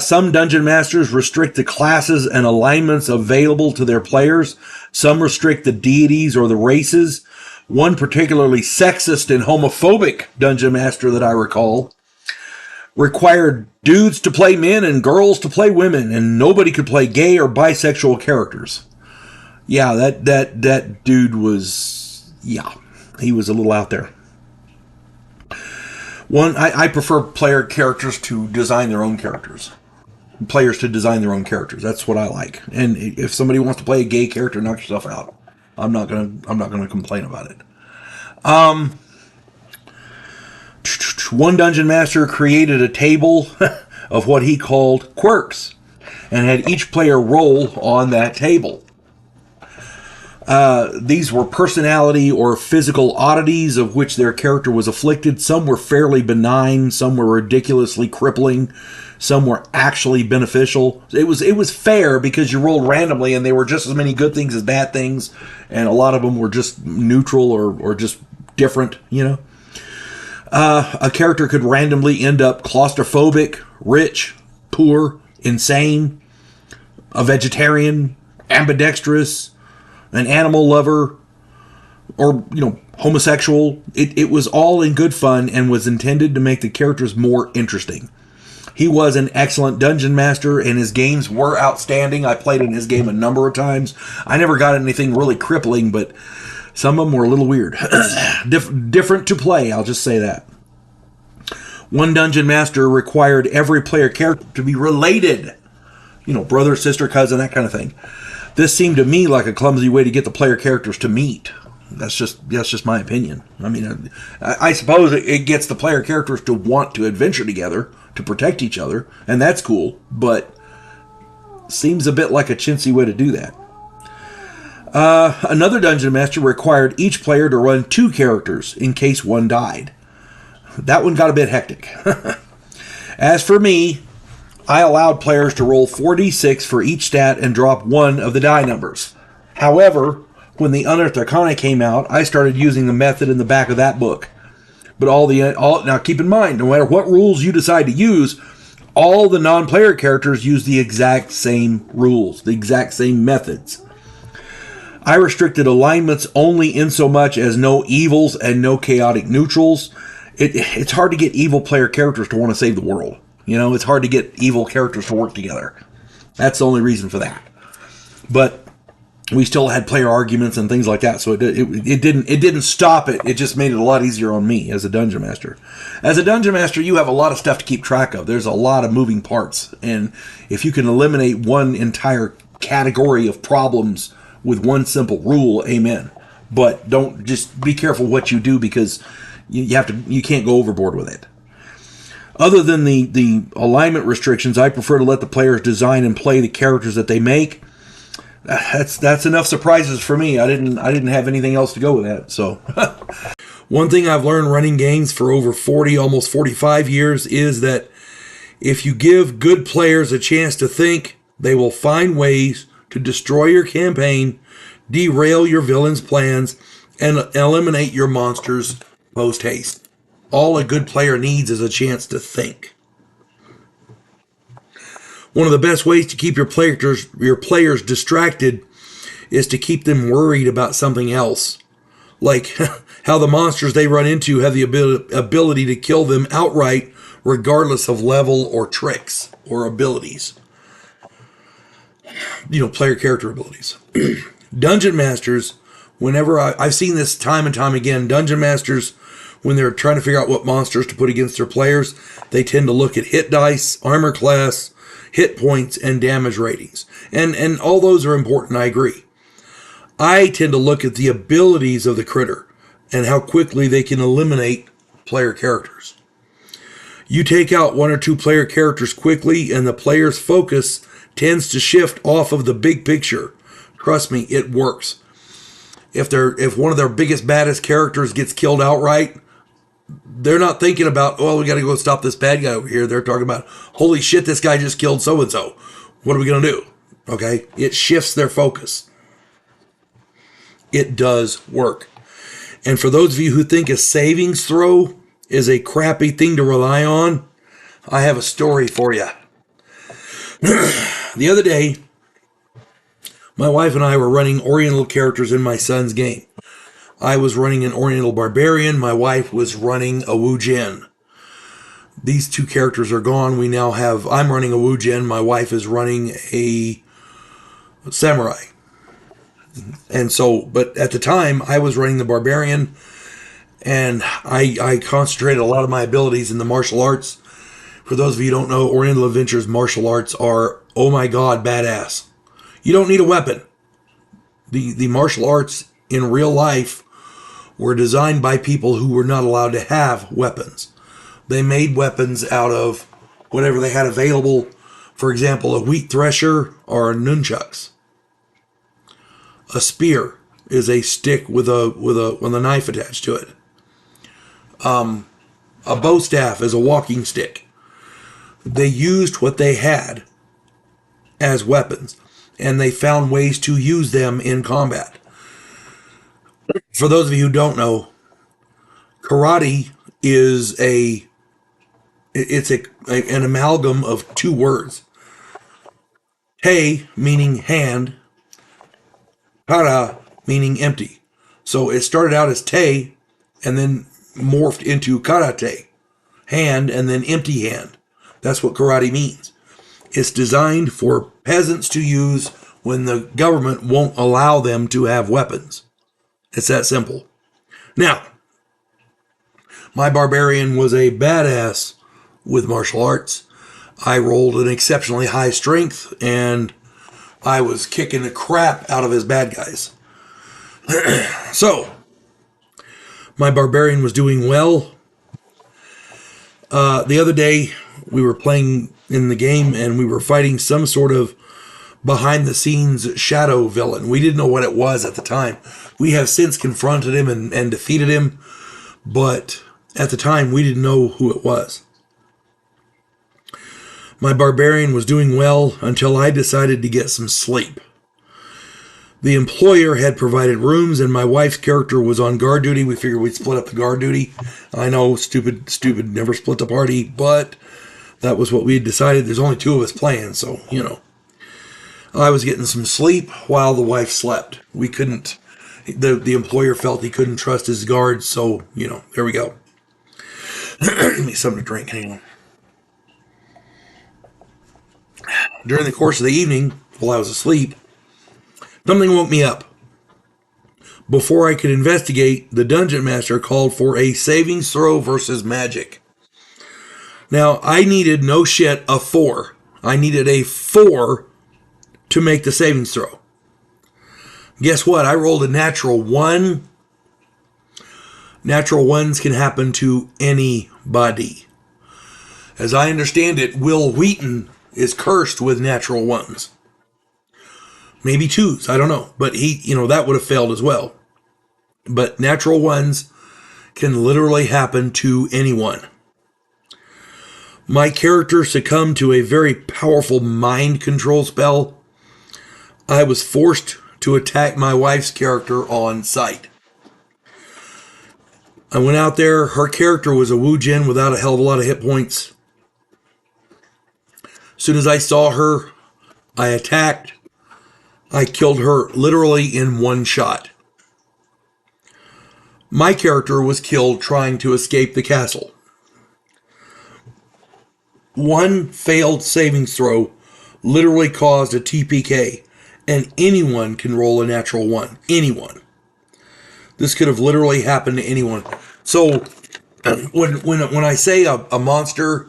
Some Dungeon Masters restrict the classes and alignments available to their players. Some restrict the deities or the races. One particularly sexist and homophobic Dungeon Master that I recall required dudes to play men and girls to play women, and nobody could play gay or bisexual characters. Yeah, that dude was, he was a little out there. I prefer player characters to design their own characters. Players to design their own characters. That's what I like. And if somebody wants to play a gay character, knock yourself out. I'm not gonna complain about it. One Dungeon Master created a table of what he called quirks, and had each player roll on that table. These were personality or physical oddities of which their character was afflicted. Some were fairly benign, some were ridiculously crippling, Some were actually beneficial. It was fair because you rolled randomly, and they were just as many good things as bad things, and a lot of them were just neutral or just different, you know. A character could randomly end up claustrophobic, rich, poor, insane, a vegetarian, ambidextrous, an animal lover, or, you know, homosexual. It was all in good fun and was intended to make the characters more interesting. He was an excellent dungeon master, and his games were outstanding. I played in his game a number of times. I never got anything really crippling, but some of them were a little weird. Different to play, I'll just say that. One dungeon master required every player character to be related. You know, brother, sister, cousin, that kind of thing. This seemed to me like a clumsy way to get the player characters to meet. That's just my opinion. I mean, I suppose it gets the player characters to want to adventure together, to protect each other, and that's cool, but seems a bit like a chintzy way to do that. Another dungeon master required each player to run 2 characters in case one died. That one got a bit hectic. As for me, I allowed players to roll 4d6 for each stat and drop 1 of the die numbers. However, when the Unearthed Arcana came out, I started using the method in the back of that book. But now keep in mind, no matter what rules you decide to use, all the non-player characters use the exact same rules, the exact same methods. I restricted alignments only in so much as no evils and no chaotic neutrals. It's hard to get evil player characters to want to save the world. You know, it's hard to get evil characters to work together. That's the only reason for that. But we still had player arguments and things like that, so it didn't stop it. It just made it a lot easier on me as a dungeon master. As a dungeon master, you have a lot of stuff to keep track of. There's a lot of moving parts, and if you can eliminate one entire category of problems with one simple rule, amen. But don't just be careful what you do, because you can't go overboard with it. Other than the alignment restrictions, I prefer to let the players design and play the characters that they make. That's enough surprises for me. I didn't have anything else to go with that. So one thing I've learned running games for over 40, almost 45 years is that if you give good players a chance to think, they will find ways to destroy your campaign, derail your villains' plans, and eliminate your monsters post-haste. All a good player needs is a chance to think. One of the best ways to keep your players distracted is to keep them worried about something else. Like how the monsters they run into have the ability to kill them outright, regardless of level or tricks or abilities. You know, player character abilities. Dungeon masters, whenever I've seen this time and time again, dungeon masters, when they're trying to figure out what monsters to put against their players, they tend to look at hit dice, armor class, hit points, and damage ratings. And all those are important, I agree. I tend to look at the abilities of the critter and how quickly they can eliminate player characters. You take out 1 or 2 player characters quickly, and the player's focus tends to shift off of the big picture. Trust me, it works. If one of their biggest, baddest characters gets killed outright, they're not thinking about, oh, we got to go stop this bad guy over here. They're talking about, holy shit, this guy just killed so-and-so. What are we going to do? Okay? It shifts their focus. It does work. And for those of you who think a savings throw is a crappy thing to rely on, I have a story for you. The other day, my wife and I were running Oriental characters in my son's game. I was running an Oriental Barbarian. My wife was running a Wu Jin. These 2 characters are gone. I'm running a Wu Jin. My wife is running a Samurai. And so, but at the time, I was running the Barbarian, and I concentrated a lot of my abilities in the martial arts. For those of you who don't know, Oriental Adventures martial arts are, oh my God, badass. You don't need a weapon. The martial arts in real life were designed by people who were not allowed to have weapons. They made weapons out of whatever they had available. For example, a wheat thresher or nunchucks. A spear is a stick with a knife attached to it. A bow staff is a walking stick. they used what they had as weapons, and they found ways to use them in combat. For those of you who don't know, karate is an amalgam of two words. Te meaning hand, kara meaning empty. So it started out as te and then morphed into karate, hand and then empty hand. That's what karate means. It's designed for peasants to use when the government won't allow them to have weapons. It's that simple. Now, my barbarian was a badass with martial arts. I rolled an exceptionally high strength, and I was kicking the crap out of his bad guys. So, my barbarian was doing well. The other day, we were playing in the game, and we were fighting some sort of behind-the-scenes shadow villain. We didn't know what it was at the time. We have since confronted him and defeated him, but at the time, we didn't know who it was. My barbarian was doing well until I decided to get some sleep. The employer had provided rooms, and my wife's character was on guard duty. We figured we'd split up the guard duty. I know, stupid, never split the party, but that was what we had decided. There's only two of us playing, so, you know. I was getting some sleep while the wife slept. We couldn't, the employer felt he couldn't trust his guards, so, you know, there we go. Give me something to drink, hang on. During the course of the evening, while I was asleep, something woke me up. Before I could investigate, the dungeon master called for a savings throw versus magic. Now, I needed, no shit, a 4. I needed a 4 to make the savings throw. Guess what? I rolled a natural 1. Natural 1s can happen to anybody. As I understand it, Will Wheaton is cursed with natural 1s. Maybe 2s, I don't know. But he, you know, that would have failed as well. But natural 1s can literally happen to anyone. My character succumbed to a very powerful mind control spell. I was forced to attack my wife's character on sight. I went out there. Her character was a Wu Jin without a hell of a lot of hit points. As soon as I saw her, I attacked. I killed her literally in one shot. My character was killed trying to escape the castle. One failed savings throw literally caused a TPK, and anyone can roll a natural 1. Anyone. This could have literally happened to anyone. So, when I say a monster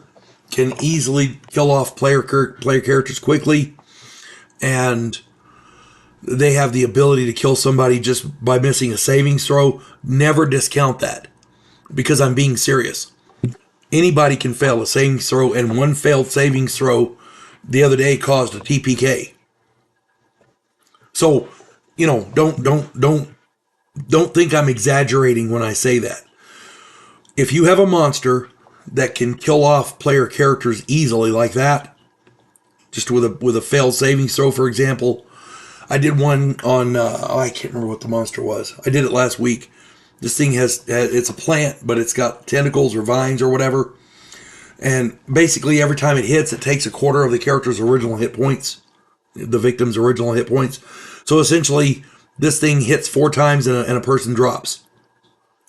can easily kill off player characters quickly, and they have the ability to kill somebody just by missing a savings throw, never discount that, because I'm being serious. Anybody can fail a savings throw, and one failed savings throw the other day caused a TPK. So, you know, don't think I'm exaggerating when I say that. If you have a monster that can kill off player characters easily like that, just with a failed savings throw, for example. I did one on, I can't remember what the monster was. I did it last week. This thing it's a plant, but it's got tentacles or vines or whatever. And basically every time it hits, it takes a quarter of the character's original hit points, the victim's original hit points. So essentially, this thing hits 4 times and a person drops.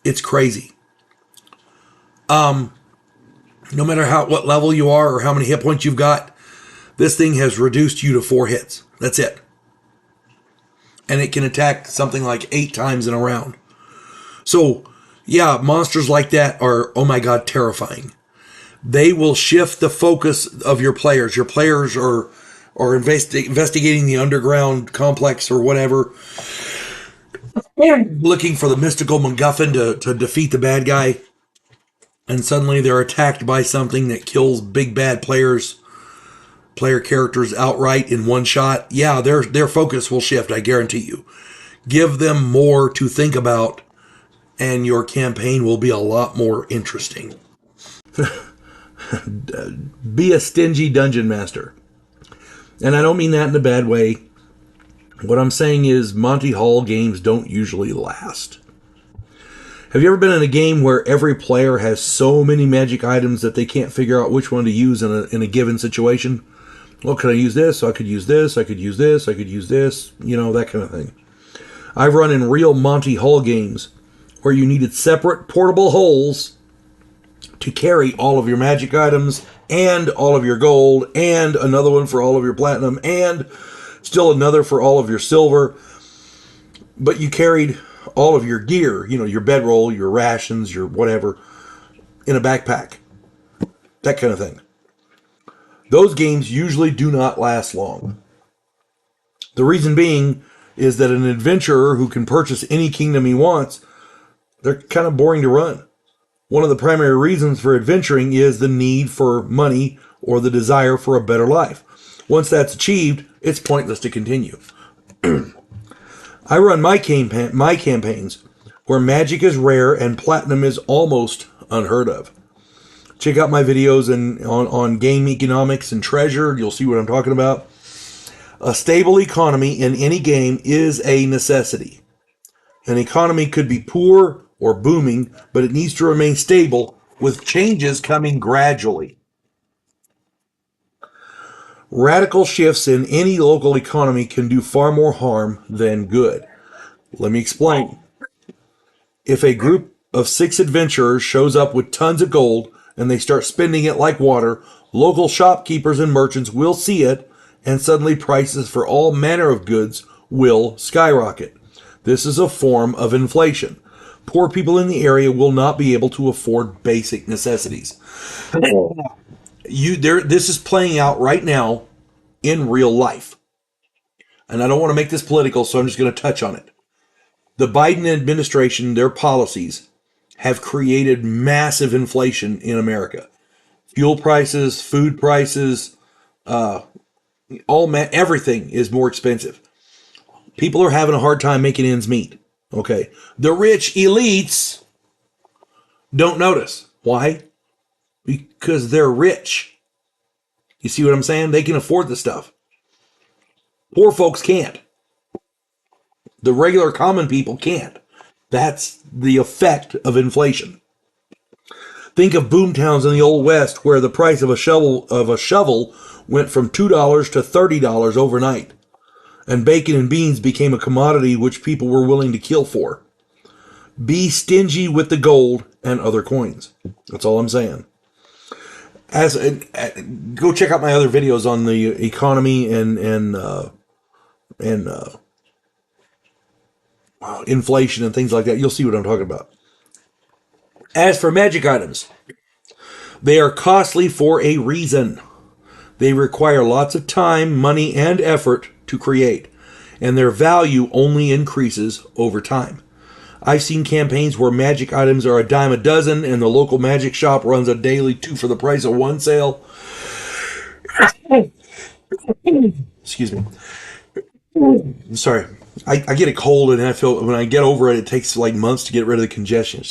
It's crazy. No matter what level you are or how many hit points you've got, this thing has reduced you to 4 hits. That's it. And it can attack something like 8 times in a round. So, yeah, monsters like that are, oh my god, terrifying. They will shift the focus of your players. Your players are investigating the underground complex or whatever, looking for the mystical MacGuffin to defeat the bad guy. And suddenly they're attacked by something that kills big bad player characters outright in one shot. Yeah, their focus will shift, I guarantee you. Give them more to think about, and your campaign will be a lot more interesting. Be a stingy dungeon master. And I don't mean that in a bad way. What I'm saying is Monty Hall games don't usually last. Have you ever been in a game where every player has so many magic items that they can't figure out which one to use in a given situation? Well, could I use this? I could use this. I could use this. I could use this. You know, that kind of thing. I've run in real Monty Hall games where you needed separate portable holes to carry all of your magic items and all of your gold and another one for all of your platinum and still another for all of your silver. But you carried all of your gear, you know, your bedroll, your rations, your whatever, in a backpack. That kind of thing. Those games usually do not last long. The reason being is that an adventurer who can purchase any kingdom he wants, they're kind of boring to run. One of the primary reasons for adventuring is the need for money or the desire for a better life. Once that's achieved, it's pointless to continue. I run my campaigns where magic is rare and platinum is almost unheard of. Check out my videos on game economics and treasure. You'll see what I'm talking about. A stable economy in any game is a necessity. An economy could be poor or booming, but it needs to remain stable with changes coming gradually. Radical shifts in any local economy can do far more harm than good. Let me explain. If a group of 6 adventurers shows up with tons of gold and they start spending it like water, local shopkeepers and merchants will see it, and suddenly prices for all manner of goods will skyrocket. This is a form of inflation. Poor people in the area will not be able to afford basic necessities. This is playing out right now in real life. And I don't want to make this political, so I'm just going to touch on it. The Biden administration, their policies have created massive inflation in America. Fuel prices, food prices, everything is more expensive. People are having a hard time making ends meet. Okay. The rich elites don't notice. Why? Because they're rich. You see what I'm saying? They can afford the stuff. Poor folks can't. The regular common people can't. That's the effect of inflation. Think of boomtowns in the Old West where the price of a shovel went from $2 to $30 overnight. And bacon and beans became a commodity which people were willing to kill for. Be stingy with the gold and other coins. That's all I'm saying. Go check out my other videos on the economy and inflation and things like that. You'll see what I'm talking about. As for magic items, they are costly for a reason. They require lots of time, money, and effort to create, and their value only increases over time. I've seen campaigns where magic items are a dime a dozen, and the local magic shop runs a daily 2 for the price of 1 sale. Excuse me. I'm sorry. I get a cold, and I feel when I get over it, it takes like months to get rid of the congestion.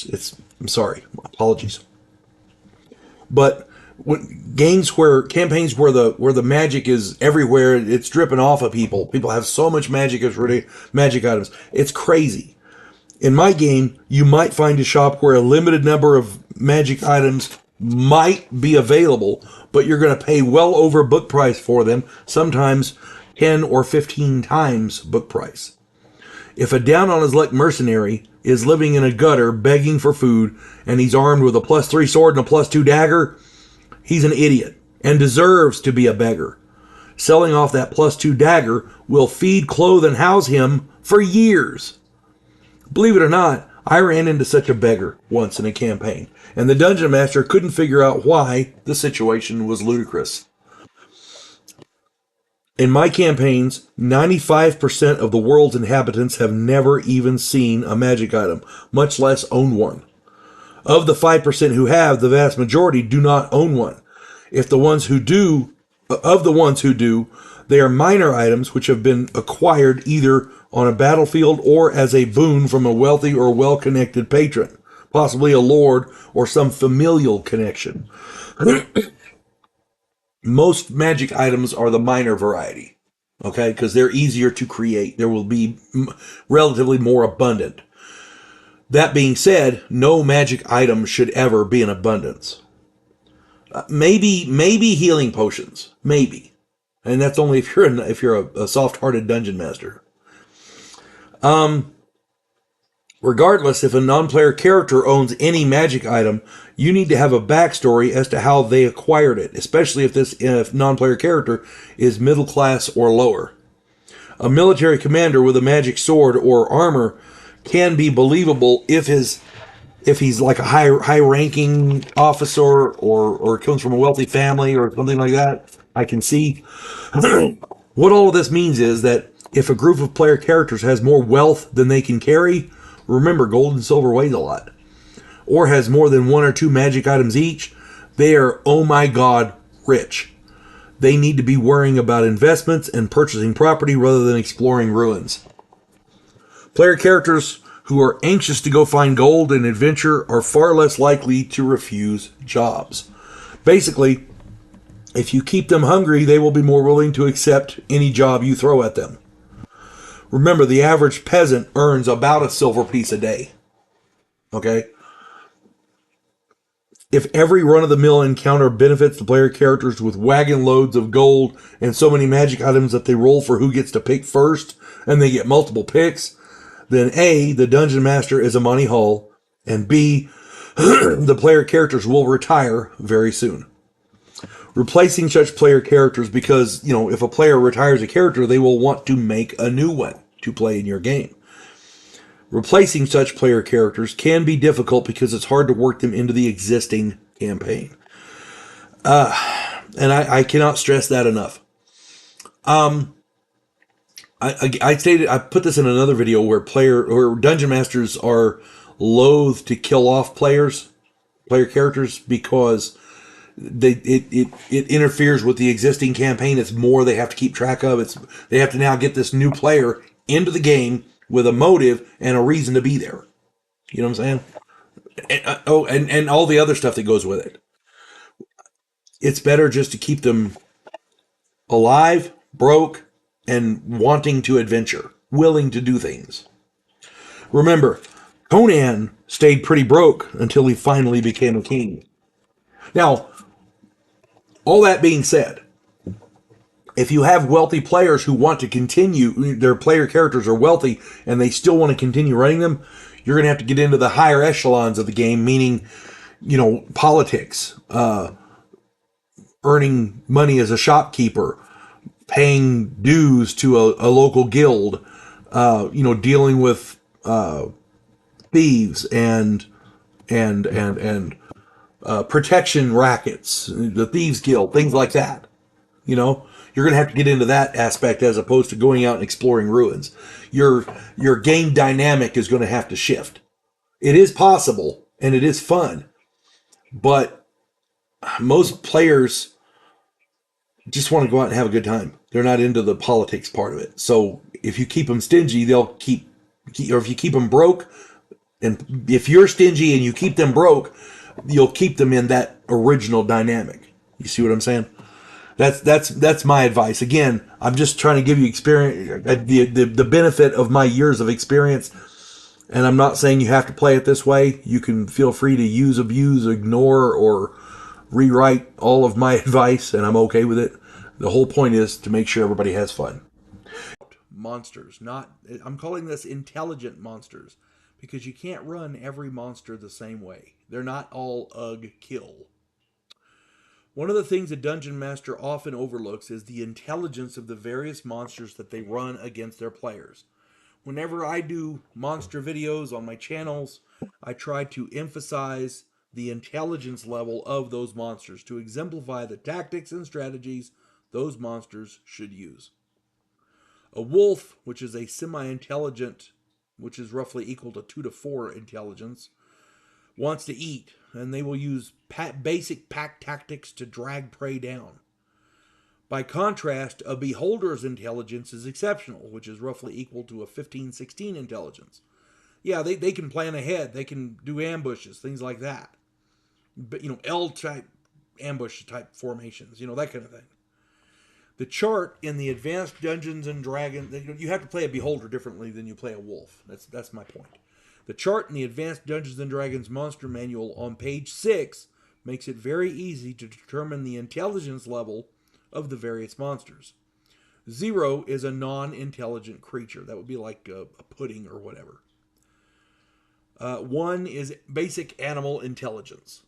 I'm sorry. Apologies. But campaigns where the magic is everywhere, it's dripping off of people. People have so much magic items. It's crazy. In my game, you might find a shop where a limited number of magic items might be available, but you're going to pay well over book price for them, sometimes 10 or 15 times book price. If a down-on-his-luck mercenary is living in a gutter begging for food, and he's armed with a +3 sword and a +2 dagger, he's an idiot and deserves to be a beggar. Selling off that +2 dagger will feed, clothe, and house him for years. Believe it or not, I ran into such a beggar once in a campaign, and the dungeon master couldn't figure out why the situation was ludicrous. In my campaigns, 95% of the world's inhabitants have never even seen a magic item, much less own one. Of the 5% who have, the vast majority do not own one. Of the ones who do, they are minor items which have been acquired either on a battlefield or as a boon from a wealthy or well-connected patron. possibly a lord or some familial connection. Most magic items are the minor variety, okay, because they're easier to create. There will be relatively more abundant. That being said, no magic item should ever be in abundance. Maybe healing potions, maybe, and that's only if you're a soft-hearted dungeon master. Regardless, if a non-player character owns any magic item, you need to have a backstory as to how they acquired it, especially if non-player character is middle class or lower. A military commander with a magic sword or armor can be believable if he's like a high ranking officer or comes from a wealthy family or something like that. I can see. What all of this means is that if a group of player characters has more wealth than they can carry, remember gold and silver weighs a lot, or has more than one or two magic items each, they are, oh my god, rich. They need to be worrying about investments and purchasing property rather than exploring ruins. Player characters who are anxious to go find gold and adventure are far less likely to refuse jobs. Basically, if you keep them hungry, they will be more willing to accept any job you throw at them. Remember, the average peasant earns about a silver piece a day. Okay? If every run-of-the-mill encounter benefits the player characters with wagon loads of gold and so many magic items that they roll for who gets to pick first, and they get multiple picks, then A, the dungeon master is a money hole, and B, the player characters will retire very soon. Replacing such player characters, because, if a player retires a character, they will want to make a new one to play in your game. Replacing such player characters can be difficult because it's hard to work them into the existing campaign. And I cannot stress that enough. I put this in another video where dungeon masters are loath to kill off player characters because it interferes with the existing campaign. It's more they have to keep track of. They have to now get this new player into the game with a motive and a reason to be there. You know what I'm saying? And all the other stuff that goes with it. It's better just to keep them alive, broke, and wanting to adventure, willing to do things. Remember, Conan stayed pretty broke until he finally became a king. Now, all that being said, if you have wealthy players who want to continue, their player characters are wealthy and they still want to continue running them, you're going to have to get into the higher echelons of the game, meaning, politics, earning money as a shopkeeper, paying dues to a local guild, dealing with thieves and protection rackets, the thieves guild, things like that. You're going to have to get into that aspect as opposed to going out and exploring ruins. Your game dynamic is going to have to shift. It is possible and it is fun, but most players just want to go out and have a good time. They're not into the politics part of it. So if you keep them stingy, or if you keep them broke, and if you're stingy and you keep them broke, you'll keep them in that original dynamic. You see what I'm saying? That's my advice. Again, I'm just trying to give you experience, the benefit of my years of experience, and I'm not saying you have to play it this way. You can feel free to use, abuse, ignore, or rewrite all of my advice, and I'm okay with it. The whole point is to make sure everybody has fun. Monsters, I'm calling this intelligent monsters, because you can't run every monster the same way. They're not all ugh kill. One of the things a dungeon master often overlooks is the intelligence of the various monsters that they run against their players. Whenever I do monster videos on my channels, I try to emphasize the intelligence level of those monsters to exemplify the tactics and strategies those monsters should use. A wolf, which is a semi-intelligent, which is roughly equal to 2 to 4 intelligence, wants to eat, and they will use basic pack tactics to drag prey down. By contrast, a beholder's intelligence is exceptional, which is roughly equal to a 15-16 intelligence. Yeah, they can plan ahead. They can do ambushes, things like that. But, L type ambush type formations, that kind of thing. The chart in the advanced Dungeons and Dragons, you have to play a beholder differently than you play a wolf. That's my point. The chart in the advanced Dungeons and Dragons monster manual on page 6 makes it very easy to determine the intelligence level of the various monsters. 0 is a non-intelligent creature. That would be like a pudding or whatever. 1 is basic animal intelligence.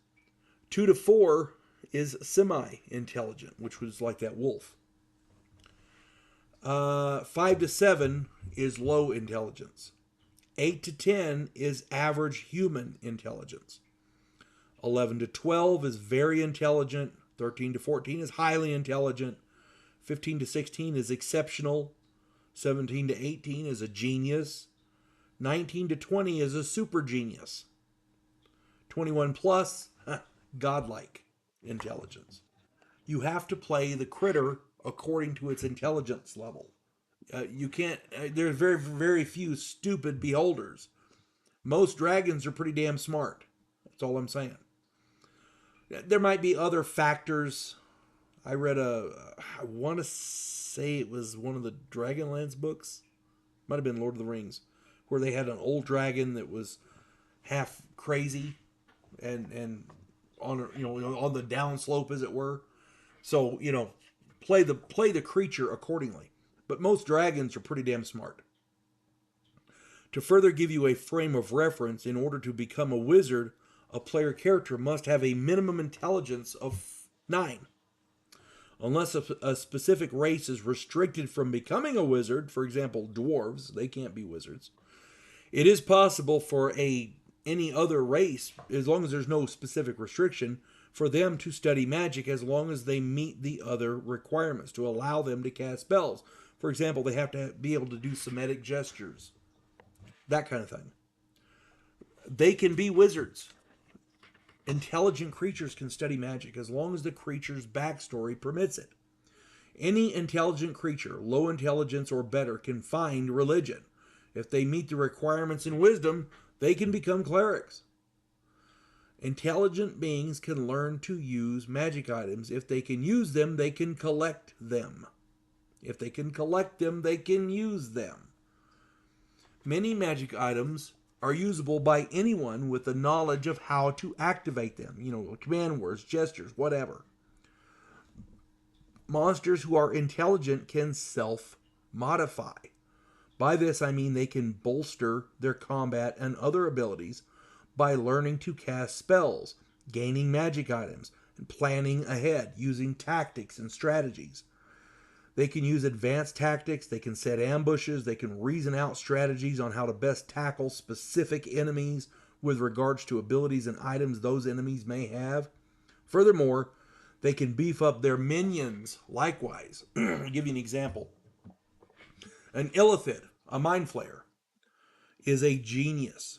2 to 4 is semi-intelligent, which was like that wolf. 5 to 7 is low intelligence. 8 to 10 is average human intelligence. 11 to 12 is very intelligent. 13 to 14 is highly intelligent. 15 to 16 is exceptional. 17 to 18 is a genius. 19 to 20 is a super genius. 21 plus, godlike intelligence. You have to play the critter according to its intelligence level. You can't, there's very, very few stupid beholders. Most dragons are pretty damn smart. That's all I'm saying. There might be other factors. I read I want to say it was one of the Dragonlance books. Might have been Lord of the Rings, where they had an old dragon that was half crazy and on on the downslope, as it were. So play the creature accordingly. But most dragons are pretty damn smart. To further give you a frame of reference, in order to become a wizard, a player character must have a minimum intelligence of 9. Unless a specific race is restricted from becoming a wizard, for example, dwarves, they can't be wizards. It is possible for any other race, as long as there's no specific restriction, for them to study magic as long as they meet the other requirements to allow them to cast spells. For example, they have to be able to do Semitic gestures, that kind of thing. They can be wizards. Intelligent creatures can study magic as long as the creature's backstory permits it. Any intelligent creature, low intelligence or better, can find religion. If they meet the requirements in wisdom, they can become clerics. Intelligent beings can learn to use magic items. If they can use them, they can collect them. If they can collect them, they can use them. Many magic items are usable by anyone with the knowledge of how to activate them. Command words, gestures, whatever. Monsters who are intelligent can self-modify. By this I mean they can bolster their combat and other abilities by learning to cast spells, gaining magic items, and planning ahead using tactics and strategies. They can use advanced tactics, they can set ambushes, they can reason out strategies on how to best tackle specific enemies with regards to abilities and items those enemies may have. Furthermore, they can beef up their minions likewise. I'll give you an example. An Illithid, a mind flayer, is a genius.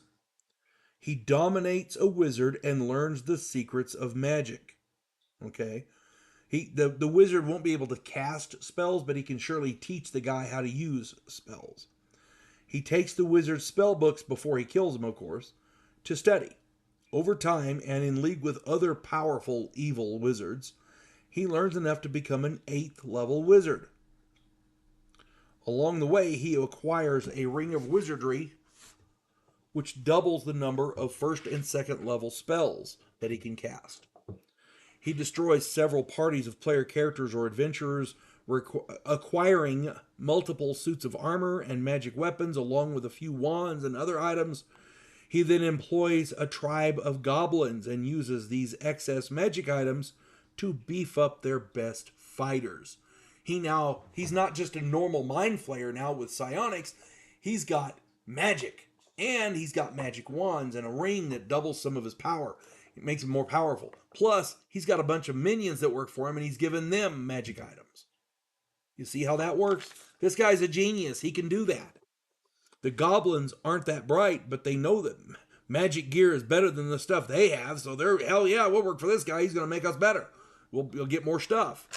He dominates a wizard and learns the secrets of magic. Okay? The wizard won't be able to cast spells, but he can surely teach the guy how to use spells. He takes the wizard's spell books before he kills him, of course, to study. Over time, and in league with other powerful evil wizards, he learns enough to become an 8th level wizard. Along the way, he acquires a ring of wizardry, which doubles the number of 1st and 2nd level spells that he can cast. He destroys several parties of player characters or adventurers, acquiring multiple suits of armor and magic weapons, along with a few wands and other items. He then employs a tribe of goblins and uses these excess magic items to beef up their best fighters. He's not just a normal mind flayer now with psionics. He's got magic, and he's got magic wands and a ring that doubles some of his power. It makes him more powerful. Plus, he's got a bunch of minions that work for him, and he's given them magic items. You see how that works? This guy's a genius. He can do that. The goblins aren't that bright, but they know that magic gear is better than the stuff they have, so they're, hell yeah, we'll work for this guy. He's going to make us better. We'll get more stuff.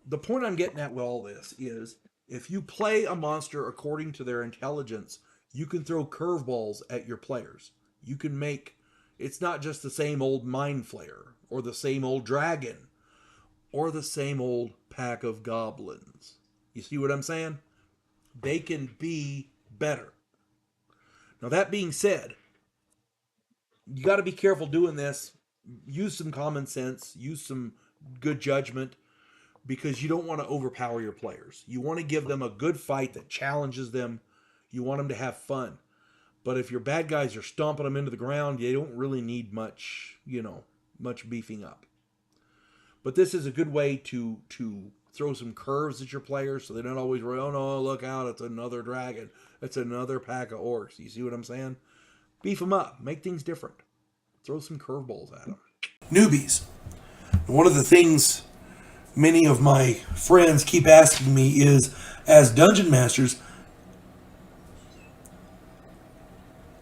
The point I'm getting at with all this is, if you play a monster according to their intelligence, You can throw curveballs at your players. You can make it's not just the same old mind flayer or the same old dragon or the same old pack of goblins. You see what I'm saying? They can be better. Now, that being said, you got to be careful doing this. Use some common sense, use some good judgment, because you don't want to overpower your players. You want to give them a good fight that challenges them. You want them to have fun. But if your bad guys are stomping them into the ground, you don't really need much, much beefing up. But this is a good way to throw some curves at your players so they don't always run, oh no, look out, it's another dragon. It's another pack of orcs. You see what I'm saying? Beef them up. Make things different. Throw some curveballs at them. Newbies. One of the things many of my friends keep asking me is, as dungeon masters,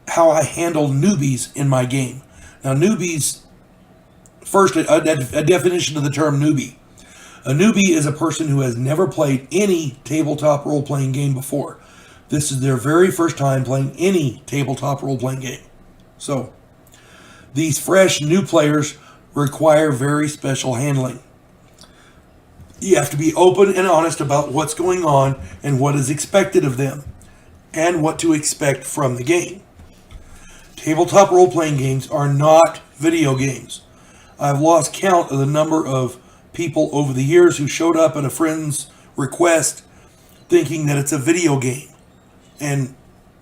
how I handle newbies in my game. Now, newbies, first, a definition of the term newbie. A newbie is a person who has never played any tabletop role-playing game before. This is their very first time playing any tabletop role-playing game. So, these fresh new players require very special handling. You have to be open and honest about what's going on and what is expected of them, and what to expect from the game. Tabletop role-playing games are not video games. I've lost count of the number of people over the years who showed up at a friend's request thinking that it's a video game. And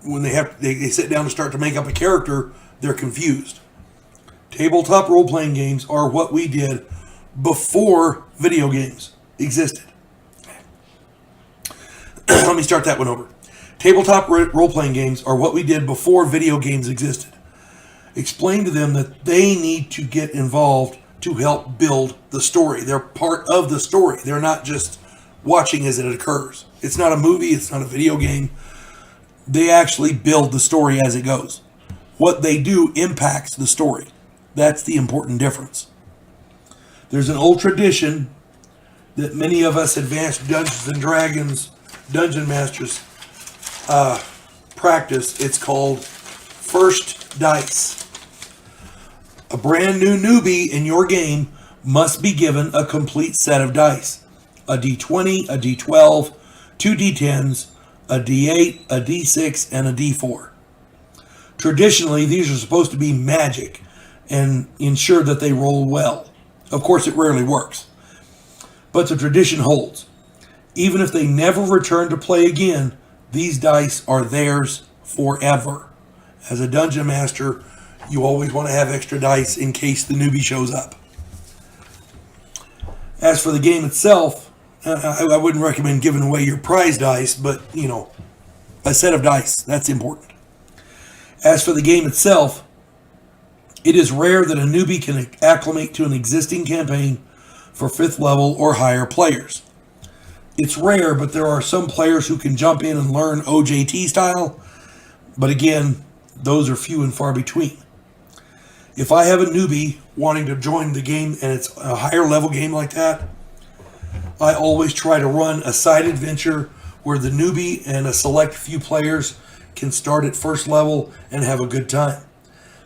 when they sit down to start to make up a character, they're confused. Tabletop role-playing games are what we did before video games existed. Let me start that one over. Tabletop role-playing games are what we did before video games existed. Explain to them that they need to get involved to help build the story. They're part of the story. They're not just watching as it occurs. It's not a movie. It's not a video game. They actually build the story as it goes. What they do impacts the story. That's the important difference. There's an old tradition that many of us advanced Dungeons and Dragons dungeon masters practice. It's called first dice. A brand new newbie in your game must be given a complete set of dice. A D20, a D12, 2 D10s, a D8, a D6, and a D4. Traditionally, these are supposed to be magic and ensure that they roll well. Of course, it rarely works, but the tradition holds. Even if they never return to play again, these dice are theirs forever. As a dungeon master, you always want to have extra dice in case the newbie shows up. As for the game itself, I wouldn't recommend giving away your prize dice, but, a set of dice, that's important. As for the game itself, it is rare that a newbie can acclimate to an existing campaign for 5th level or higher players. It's rare, but there are some players who can jump in and learn OJT style, but again, those are few and far between. If I have a newbie wanting to join the game and it's a higher level game like that, I always try to run a side adventure where the newbie and a select few players can start at first level and have a good time.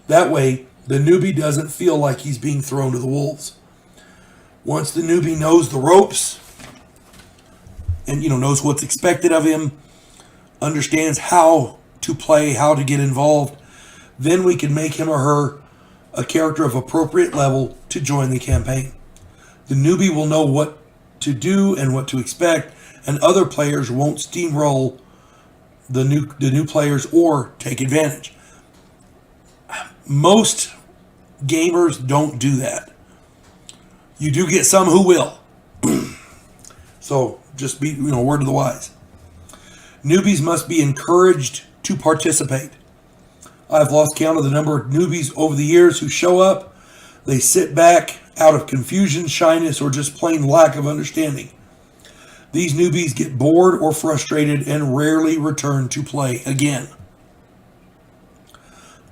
That way, the newbie doesn't feel like he's being thrown to the wolves. Once the newbie knows the ropes and knows what's expected of him, understands how to play, how to get involved, then we can make him or her a character of appropriate level to join the campaign. The newbie will know what to do and what to expect, and other players won't steamroll the new players or take advantage. Most gamers don't do that. You do get some who will. So just be, word of the wise. Newbies must be encouraged to participate. I've lost count of the number of newbies over the years who show up. They sit back out of confusion, shyness, or just plain lack of understanding. These newbies get bored or frustrated and rarely return to play again.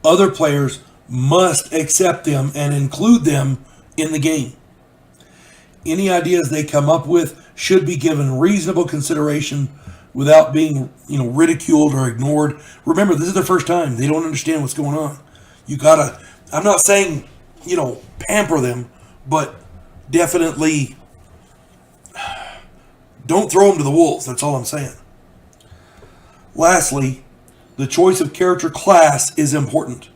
Other players must accept them and include them in the game. Any ideas they come up with should be given reasonable consideration without being, ridiculed or ignored. Remember, this is their first time. They don't understand what's going on. You gotta. I'm not saying, pamper them, but definitely don't throw them to the wolves. That's all I'm saying. Lastly, the choice of character class is important.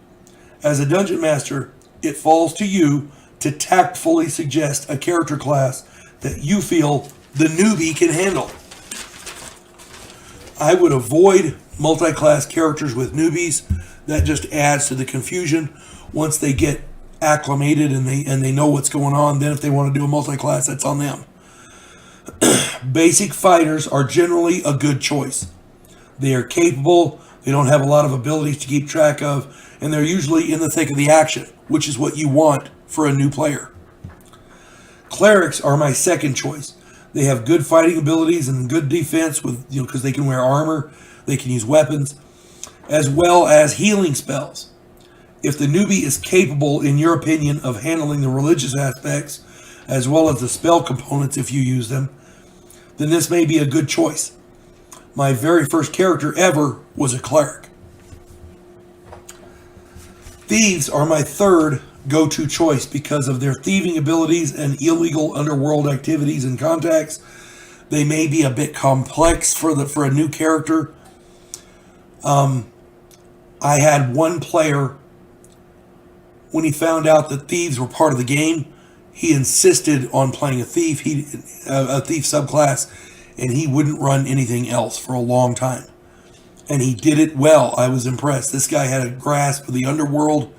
As a dungeon master, it falls to you to tactfully suggest a character class that you feel the newbie can handle. I would avoid multi-class characters with newbies. That just adds to the confusion. Once they get acclimated and they know what's going on, then if they want to do a multi-class, that's on them. Basic fighters are generally a good choice. They are capable, they don't have a lot of abilities to keep track of, and they're usually in the thick of the action, which is what you want for a new player. Clerics are my second choice. They have good fighting abilities and good defense with, because they can wear armor, they can use weapons, as well as healing spells. If the newbie is capable, in your opinion, of handling the religious aspects, as well as the spell components if you use them, then this may be a good choice. My very first character ever was a cleric. Thieves are my third go-to choice because of their thieving abilities and illegal underworld activities and contacts. They may be a bit complex for a new character. I had one player, when he found out that thieves were part of the game, he insisted on playing a thief, a thief subclass, and he wouldn't run anything else for a long time. And he did it well. I was impressed. This guy had a grasp of the underworld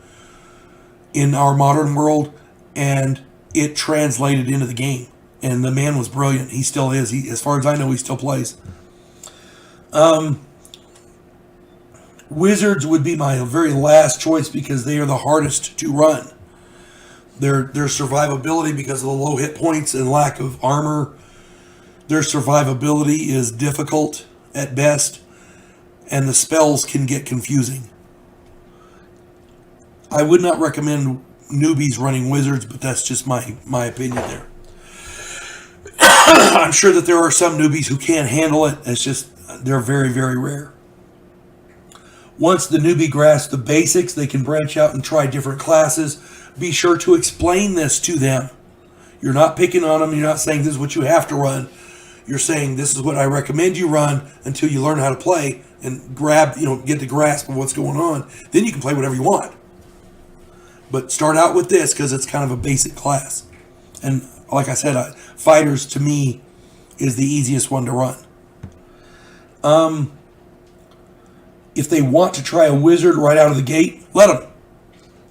in our modern world, and it translated into the game. And the man was brilliant. He still is. As far as I know, he still plays. Wizards would be my very last choice because they are the hardest to run. Their survivability, because of the low hit points and lack of armor, their survivability is difficult at best, and the spells can get confusing. I would not recommend newbies running wizards, but that's just my opinion there. I'm sure that there are some newbies who can't handle it. It's just, they're very, very rare. Once the newbie grasps the basics, they can branch out and try different classes. Be sure to explain this to them. You're not picking on them. You're not saying this is what you have to run. You're saying this is what I recommend you run until you learn how to play and get the grasp of what's going on. Then you can play whatever you want. But start out with this because it's kind of a basic class. And like I said, fighters to me is the easiest one to run. If they want to try a wizard right out of the gate, let them.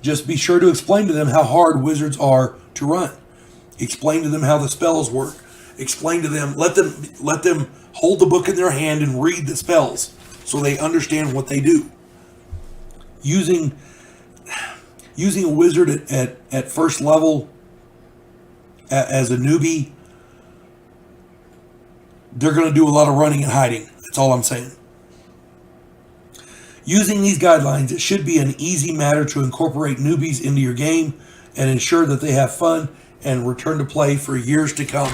Just be sure to explain to them how hard wizards are to run. Explain to them how the spells work. Explain to them, let them hold the book in their hand and read the spells so they understand what they do. Using a wizard at first level as a newbie, they're going to do a lot of running and hiding. That's all I'm saying. Using these guidelines, it should be an easy matter to incorporate newbies into your game and ensure that they have fun and return to play for years to come.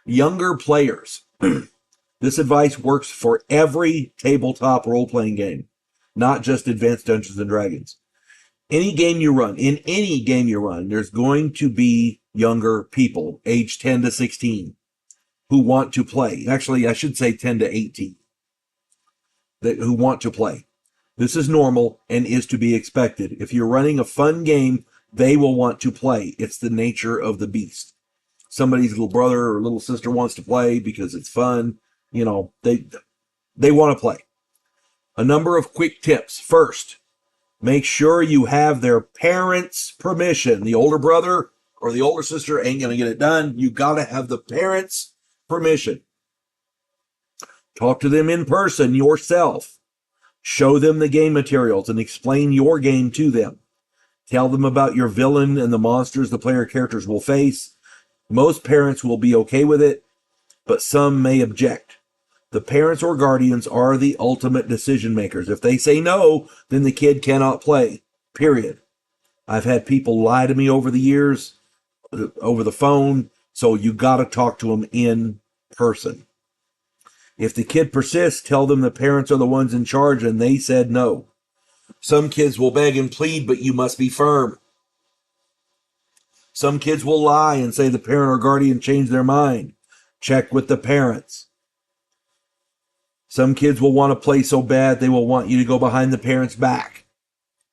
Younger players. This advice works for every tabletop role-playing game, not just Advanced Dungeons and Dragons. In any game you run, there's going to be younger people, age 10 to 16, who want to play. Actually, I should say 10 to 18, who want to play. This is normal and is to be expected. If you're running a fun game, they will want to play. It's the nature of the beast. Somebody's little brother or little sister wants to play because it's fun. They want to play. A number of quick tips. First, make sure you have their parents' permission. The older brother or the older sister ain't going to get it done. You got to have the parents' permission. Talk to them in person yourself. Show them the game materials and explain your game to them. Tell them about your villain and the monsters the player characters will face. Most parents will be okay with it, but some may object. The parents or guardians are the ultimate decision makers. If they say no, then the kid cannot play, period. I've had people lie to me over the years, over the phone, so you got to talk to them in person. If the kid persists, tell them the parents are the ones in charge and they said no. Some kids will beg and plead, but you must be firm. Some kids will lie and say the parent or guardian changed their mind. Check with the parents. Some kids will want to play so bad they will want you to go behind the parents' back.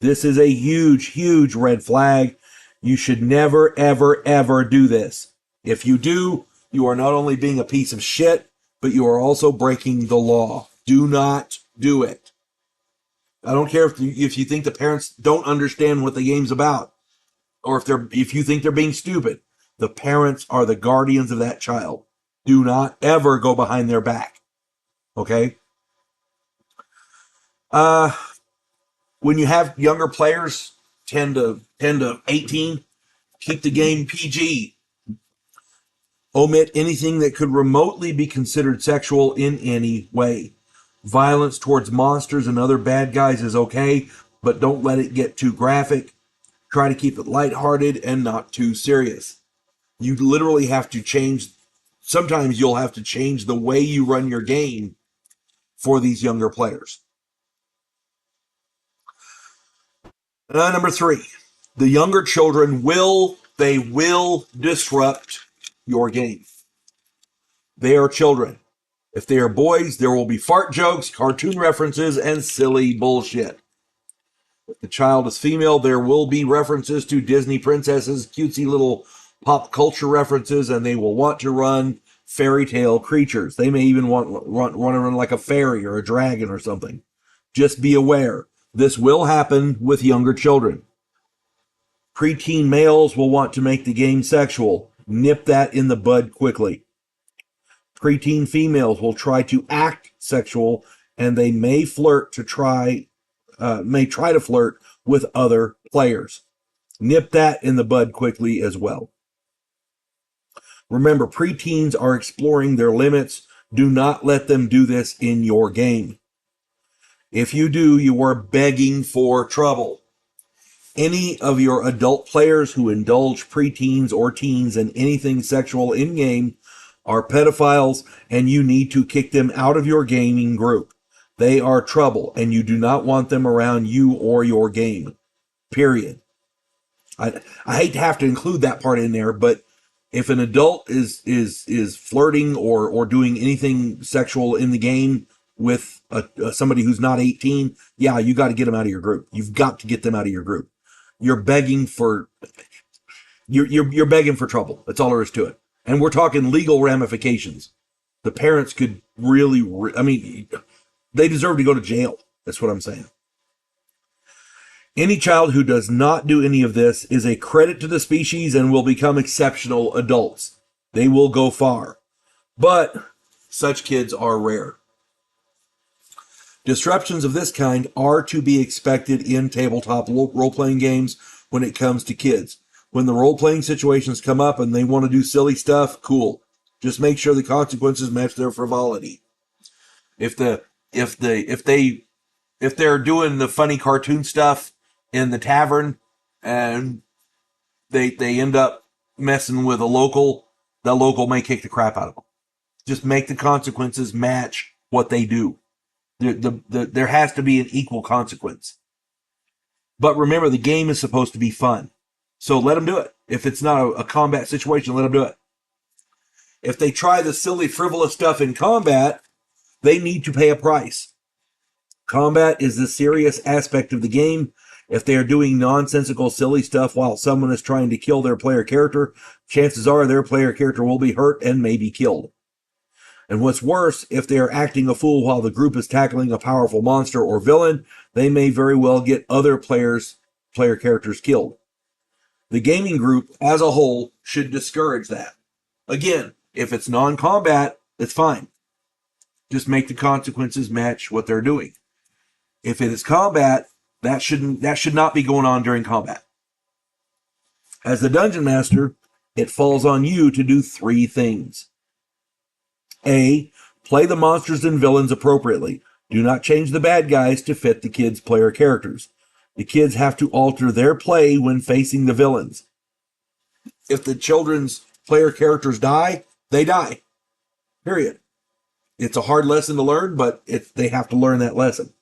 This is a huge, huge red flag. You should never, ever, ever do this. If you do, you are not only being a piece of shit, but you are also breaking the law. Do not do it. I don't care if you think the parents don't understand what the game's about, or if you think they're being stupid. The parents are the guardians of that child. Do not ever go behind their back. Okay? When you have younger players, 10 to 18, keep the game PG. Omit anything that could remotely be considered sexual in any way. Violence towards monsters and other bad guys is okay, but don't let it get too graphic. Try to keep it lighthearted and not too serious. You literally have to change. Sometimes you'll have to change the way you run your game for these younger players. Number 3, the younger children will disrupt your game. They are children. If they are boys, there will be fart jokes, cartoon references, and silly bullshit. If the child is female, there will be references to Disney princesses, cutesy little pop culture references, and they will want to run fairy tale creatures. They may even want to run like a fairy or a dragon or something. Just be aware. This will happen with younger children. Preteen males will want to make the game sexual. Nip that in the bud quickly. Preteen females will try to act sexual, and they may try to flirt with other players. Nip that in the bud quickly as well. Remember, preteens are exploring their limits. Do not let them do this in your game. If you do, you are begging for trouble. Any of your adult players who indulge preteens or teens in anything sexual in-game are pedophiles, and you need to kick them out of your gaming group. They are trouble, and you do not want them around you or your game. Period. I hate to have to include that part in there, but if an adult is flirting or doing anything sexual in the game with somebody who's not 18, yeah, you got to get them out of your group. You've got to get them out of your group. You're begging for trouble. That's all there is to it. And we're talking legal ramifications. The parents could really, they deserve to go to jail. That's what I'm saying. Any child who does not do any of this is a credit to the species and will become exceptional adults. They will go far. But such kids are rare. Disruptions of this kind are to be expected in tabletop role-playing games when it comes to kids. When the role-playing situations come up and they want to do silly stuff, cool. Just make sure the consequences match their frivolity. If they're doing the funny cartoon stuff in the tavern and they end up messing with a local, the local may kick the crap out of them. Just make the consequences match what they do. There has to be an equal consequence. But remember, the game is supposed to be fun. So let them do it. If it's not a combat situation, let them do it. If they try the silly, frivolous stuff in combat, they need to pay a price. Combat is the serious aspect of the game. If they are doing nonsensical, silly stuff while someone is trying to kill their player character, chances are their player character will be hurt and may be killed. And what's worse, if they are acting a fool while the group is tackling a powerful monster or villain, they may very well get other player characters killed. The gaming group as a whole should discourage that. Again, if it's non-combat, it's fine. Just make the consequences match what they're doing. If it is combat, that should not be going on during combat. As the dungeon master, it falls on you to do 3 things. A, play the monsters and villains appropriately. Do not change the bad guys to fit the kids' player characters. The kids have to alter their play when facing the villains. If the children's player characters die, they die. Period. It's a hard lesson to learn, but they have to learn that lesson.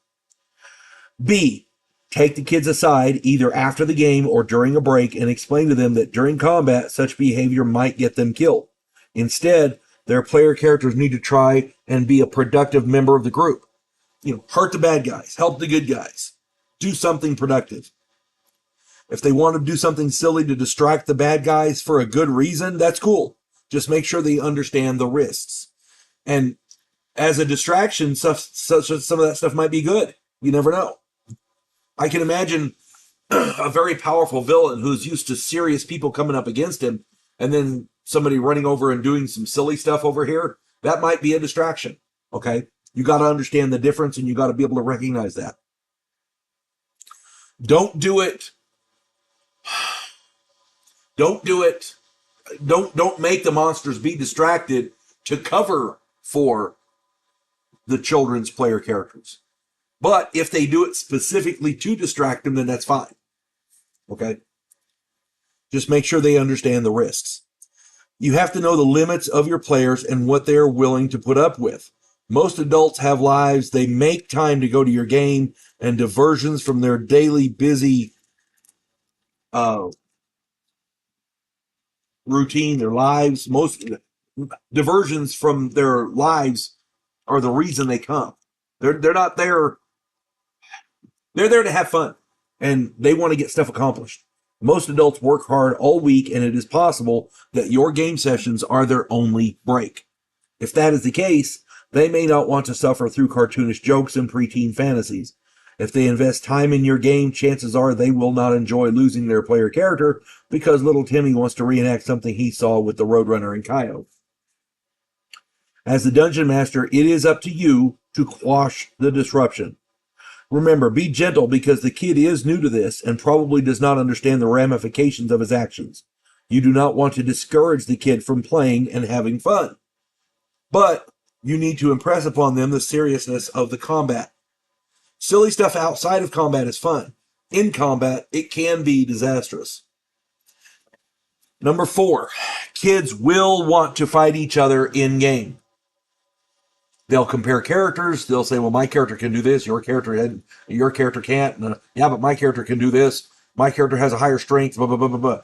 B, take the kids aside either after the game or during a break and explain to them that during combat, such behavior might get them killed. Instead, their player characters need to try and be a productive member of the group. Hurt the bad guys, help the good guys, do something productive. If they want to do something silly to distract the bad guys for a good reason, that's cool. Just make sure they understand the risks. And as a distraction, some of that stuff might be good. You never know. I can imagine a very powerful villain who's used to serious people coming up against him, and then somebody running over and doing some silly stuff over here. That might be a distraction. Okay? You got to understand the difference, and you got to be able to recognize that. Don't do it. Don't do it. Don't make the monsters be distracted to cover for the children's player characters. But if they do it specifically to distract them, then that's fine. Okay? Just make sure they understand the risks. You have to know the limits of your players and what they are willing to put up with. Most adults have lives. They make time to go to your game, and diversions from their daily busy routine, their lives, most diversions from their lives are the reason they come. They're not there. They're there to have fun, and they want to get stuff accomplished. Most adults work hard all week, and it is possible that your game sessions are their only break. If that is the case, they may not want to suffer through cartoonish jokes and preteen fantasies. If they invest time in your game, chances are they will not enjoy losing their player character because little Timmy wants to reenact something he saw with the Roadrunner and Coyote. As the Dungeon Master, it is up to you to quash the disruption. Remember, be gentle because the kid is new to this and probably does not understand the ramifications of his actions. You do not want to discourage the kid from playing and having fun. But you need to impress upon them the seriousness of the combat. Silly stuff outside of combat is fun. In combat, it can be disastrous. Number 4, kids will want to fight each other in-game. They'll compare characters. They'll say, well, my character can do this. Your character can't. Yeah, but my character can do this. My character has a higher strength, blah, blah, blah, blah, blah.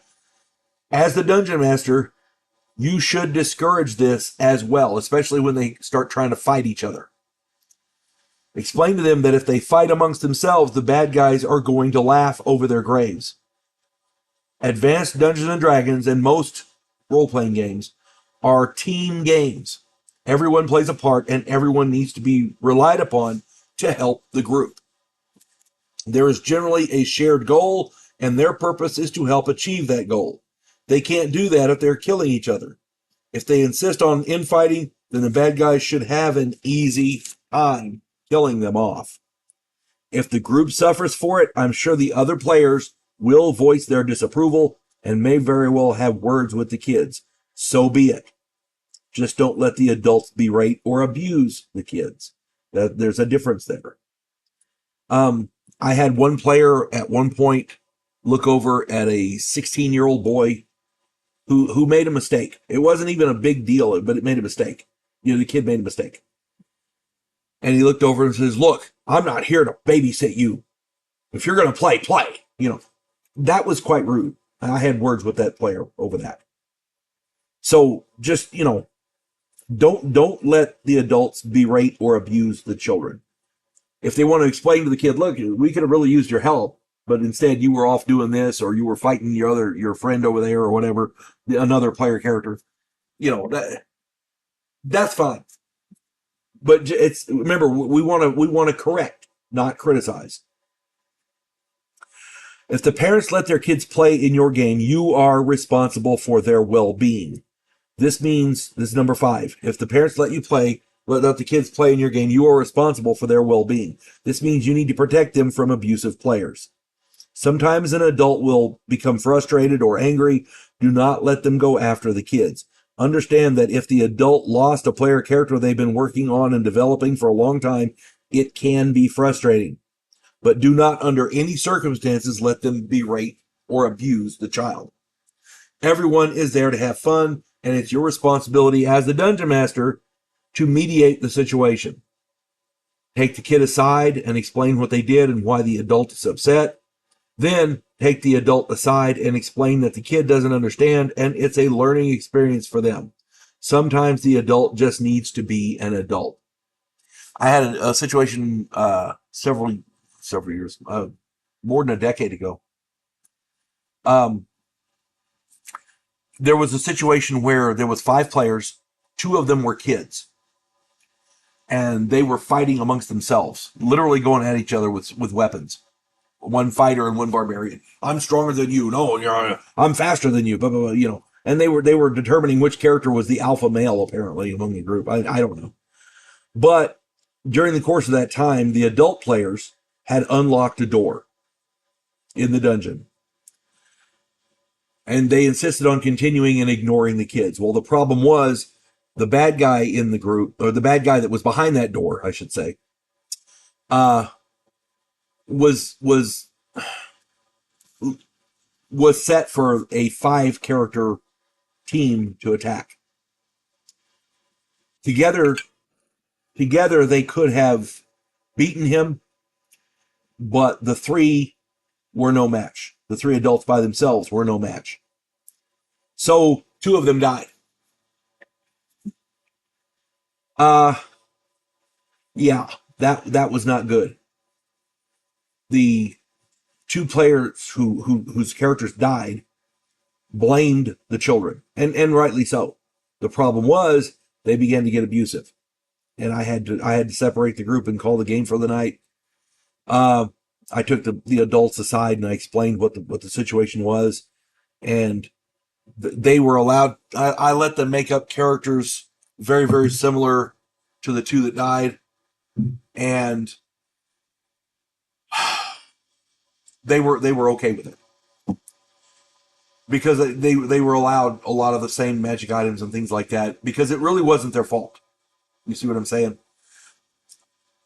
As the Dungeon Master, you should discourage this as well, especially when they start trying to fight each other. Explain to them that if they fight amongst themselves, the bad guys are going to laugh over their graves. Advanced Dungeons and Dragons and most role-playing games are team games. Everyone plays a part, and everyone needs to be relied upon to help the group. There is generally a shared goal, and their purpose is to help achieve that goal. They can't do that if they're killing each other. If they insist on infighting, then the bad guys should have an easy time killing them off. If the group suffers for it, I'm sure the other players will voice their disapproval and may very well have words with the kids. So be it. Just don't let the adults berate or abuse the kids. There's a difference there. I had one player at one point look over at a 16-year-old boy who made a mistake. It wasn't even a big deal, but it made a mistake. The kid made a mistake. And he looked over and says, look, I'm not here to babysit you. If you're going to play, play. That was quite rude. I had words with that player over that. So just, don't let the adults berate or abuse the children. If they want to explain to the kid, look, we could have really used your help, but instead you were off doing this, or you were fighting your friend over there, or whatever, another player character, that's fine. But remember, we want to correct, not criticize. If the parents let their kids play in your game, you are responsible for their well-being. This is number 5. If the parents let the kids play in your game, you are responsible for their well-being. This means you need to protect them from abusive players. Sometimes an adult will become frustrated or angry. Do not let them go after the kids. Understand that if the adult lost a player character they've been working on and developing for a long time, it can be frustrating. But do not, under any circumstances, let them berate or abuse the child. Everyone is there to have fun, and it's your responsibility as the Dungeon Master to mediate the situation. Take the kid aside and explain what they did and why the adult is upset. Then take the adult aside and explain that the kid doesn't understand and it's a learning experience for them. Sometimes the adult just needs to be an adult. I had a situation several years, more than a decade ago. There was a situation where there was 5 players, 2 of them were kids, and they were fighting amongst themselves, literally going at each other with weapons. One fighter and one barbarian. I'm stronger than you. No, I'm faster than you. Blah, blah, blah, And they were determining which character was the alpha male, apparently, among the group. I don't know. But during the course of that time, the adult players had unlocked a door in the dungeon. And they insisted on continuing and ignoring the kids. Well, the problem was the bad guy in the group, or the bad guy that was behind that door, I should say, was set for a 5-character team to attack. Together they could have beaten him, but the 3 were no match. The 3 adults by themselves were no match. So 2 of them died. Yeah, that was not good. The 2 players whose characters died blamed the children, and rightly so. The problem was they began to get abusive, and I had to separate the group and call the game for the night. I took the adults aside and I explained what the situation was, and they were allowed. I let them make up characters very, very similar to the 2 that died, and they were okay with it because they were allowed a lot of the same magic items and things like that because it really wasn't their fault. You see what I'm saying?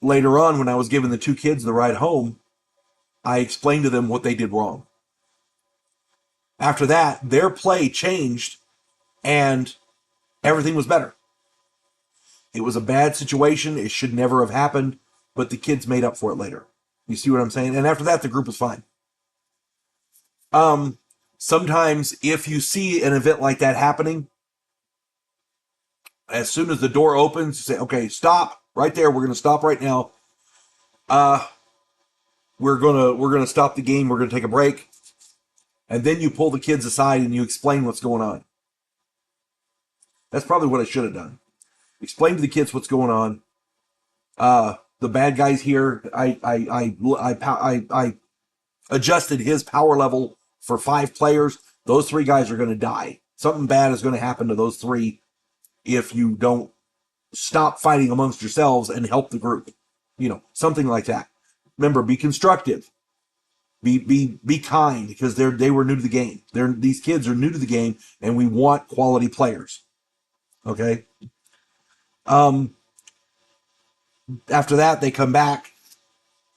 Later on, when I was giving the 2 kids the ride home, I explained to them what they did wrong. After that, their play changed and everything was better. It was a bad situation. It should never have happened, but the kids made up for it later. You see what I'm saying? And after that, the group was fine. Sometimes if you see an event like that happening, as soon as the door opens, you say, okay, stop right there. We're going to stop right now. We're going to stop the game. We're going to take a break. And then you pull the kids aside and you explain what's going on. That's probably what I should have done. Explain to the kids what's going on. The bad guy's here. I adjusted his power level for 5 players. Those 3 guys are going to die. Something bad is going to happen to those 3 if you don't stop fighting amongst yourselves and help the group. Something like that. Remember, be constructive. Be kind, because they were new to the game. These kids are new to the game, and we want quality players. Okay. After that, they come back.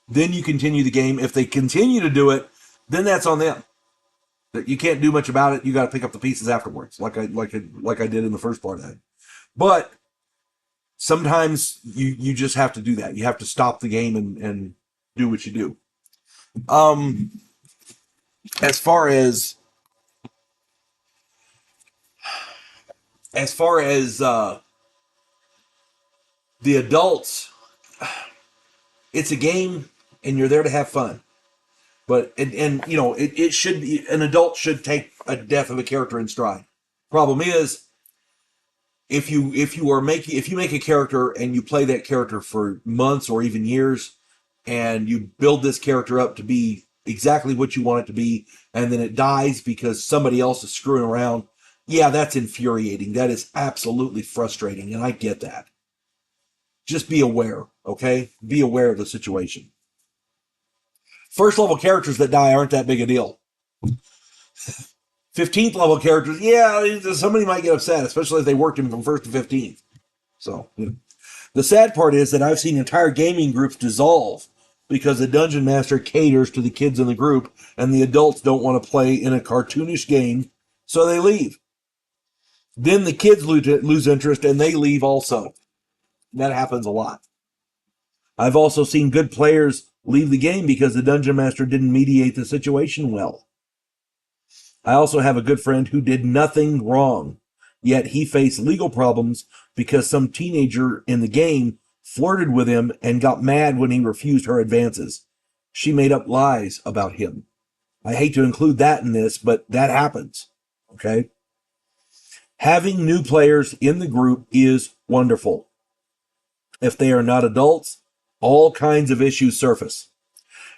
Then you continue the game. If they continue to do it, then that's on them. You can't do much about it. You got to pick up the pieces afterwards, like I did in the first part of that. But sometimes you just have to do that. You have to stop the game and do what you do. As far as the adults, it's a game and you're there to have fun. But it should be, an adult should take a death of a character in stride. Problem is, if you make a character and you play that character for months or even years, and you build this character up to be exactly what you want it to be, and then it dies because somebody else is screwing around, yeah, that's infuriating. That is absolutely frustrating, and I get that. Just be aware, okay? Be aware of the situation. First level characters that die aren't that big a deal. 15th level characters, yeah, somebody might get upset, especially if they worked him from 1st to 15th. So, the sad part is that I've seen entire gaming groups dissolve because the dungeon master caters to the kids in the group and the adults don't want to play in a cartoonish game, so they leave. Then the kids lose interest and they leave also. That happens a lot. I've also seen good players leave the game because the dungeon master didn't mediate the situation well. I also have a good friend who did nothing wrong, yet he faced legal problems because some teenager in the game flirted with him and got mad when he refused her advances. She made up lies about him. I hate to include that in this, but that happens. Okay? Having new players in the group is wonderful. If they are not adults, all kinds of issues surface.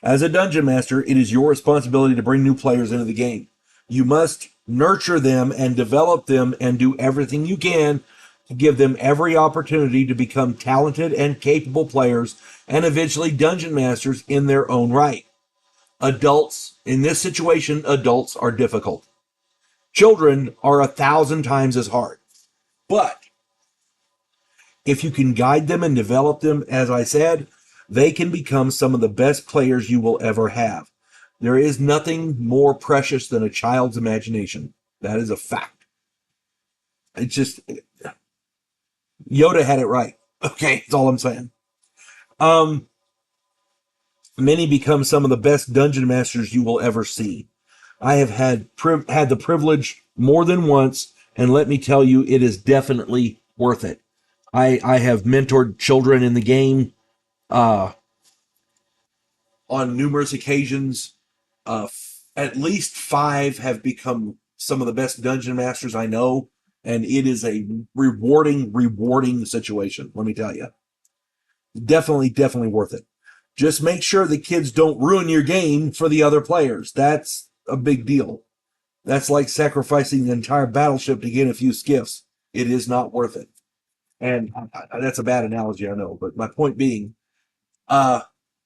As a dungeon master, it is your responsibility to bring new players into the game. You must nurture them and develop them and do everything you can to give them every opportunity to become talented and capable players and eventually dungeon masters in their own right. Adults, in this situation, adults are difficult. Children are 1,000 times as hard. But if you can guide them and develop them, as I said, they can become some of the best players you will ever have. There is nothing more precious than a child's imagination. That is a fact. It's just, Yoda had it right. Okay, that's all I'm saying. Many become some of the best dungeon masters you will ever see. I have had the privilege more than once, and let me tell you, it is definitely worth it. I have mentored children in the game on numerous occasions. At least 5 have become some of the best dungeon masters I know, and it is a rewarding situation. Let me tell you, definitely worth it. Just make sure the kids don't ruin your game for the other players. That's a big deal. That's like sacrificing the entire battleship to gain a few skiffs. It is not worth it. And that's a bad analogy, I know, but my point being,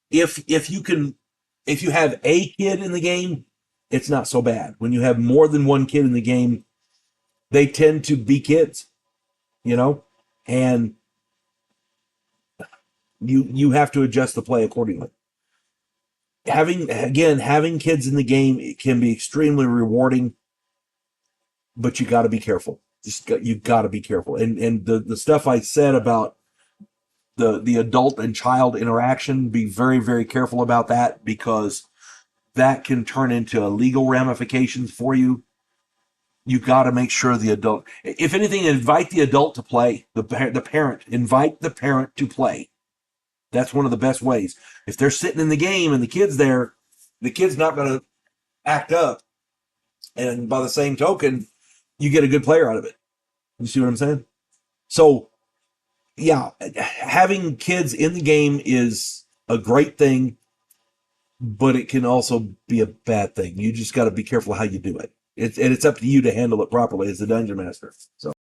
if you have a kid in the game, it's not so bad. When you have more than one kid in the game, they tend to be kids, and you have to adjust the play accordingly. Having kids in the game, it can be extremely rewarding, but you got to be careful. You got to be careful. And the stuff I said about the adult and child interaction, be very, very careful about that, because that can turn into legal ramifications for you. You got to make sure the adult, if anything, invite the adult to play. The parent, invite the parent to play. That's one of the best ways. If they're sitting in the game and the kid's there, the kid's not going to act up. And by the same token, you get a good player out of it. You see what I'm saying? So, yeah, having kids in the game is a great thing, but it can also be a bad thing. You just got to be careful how you do it. It's up to you to handle it properly as the dungeon master. So.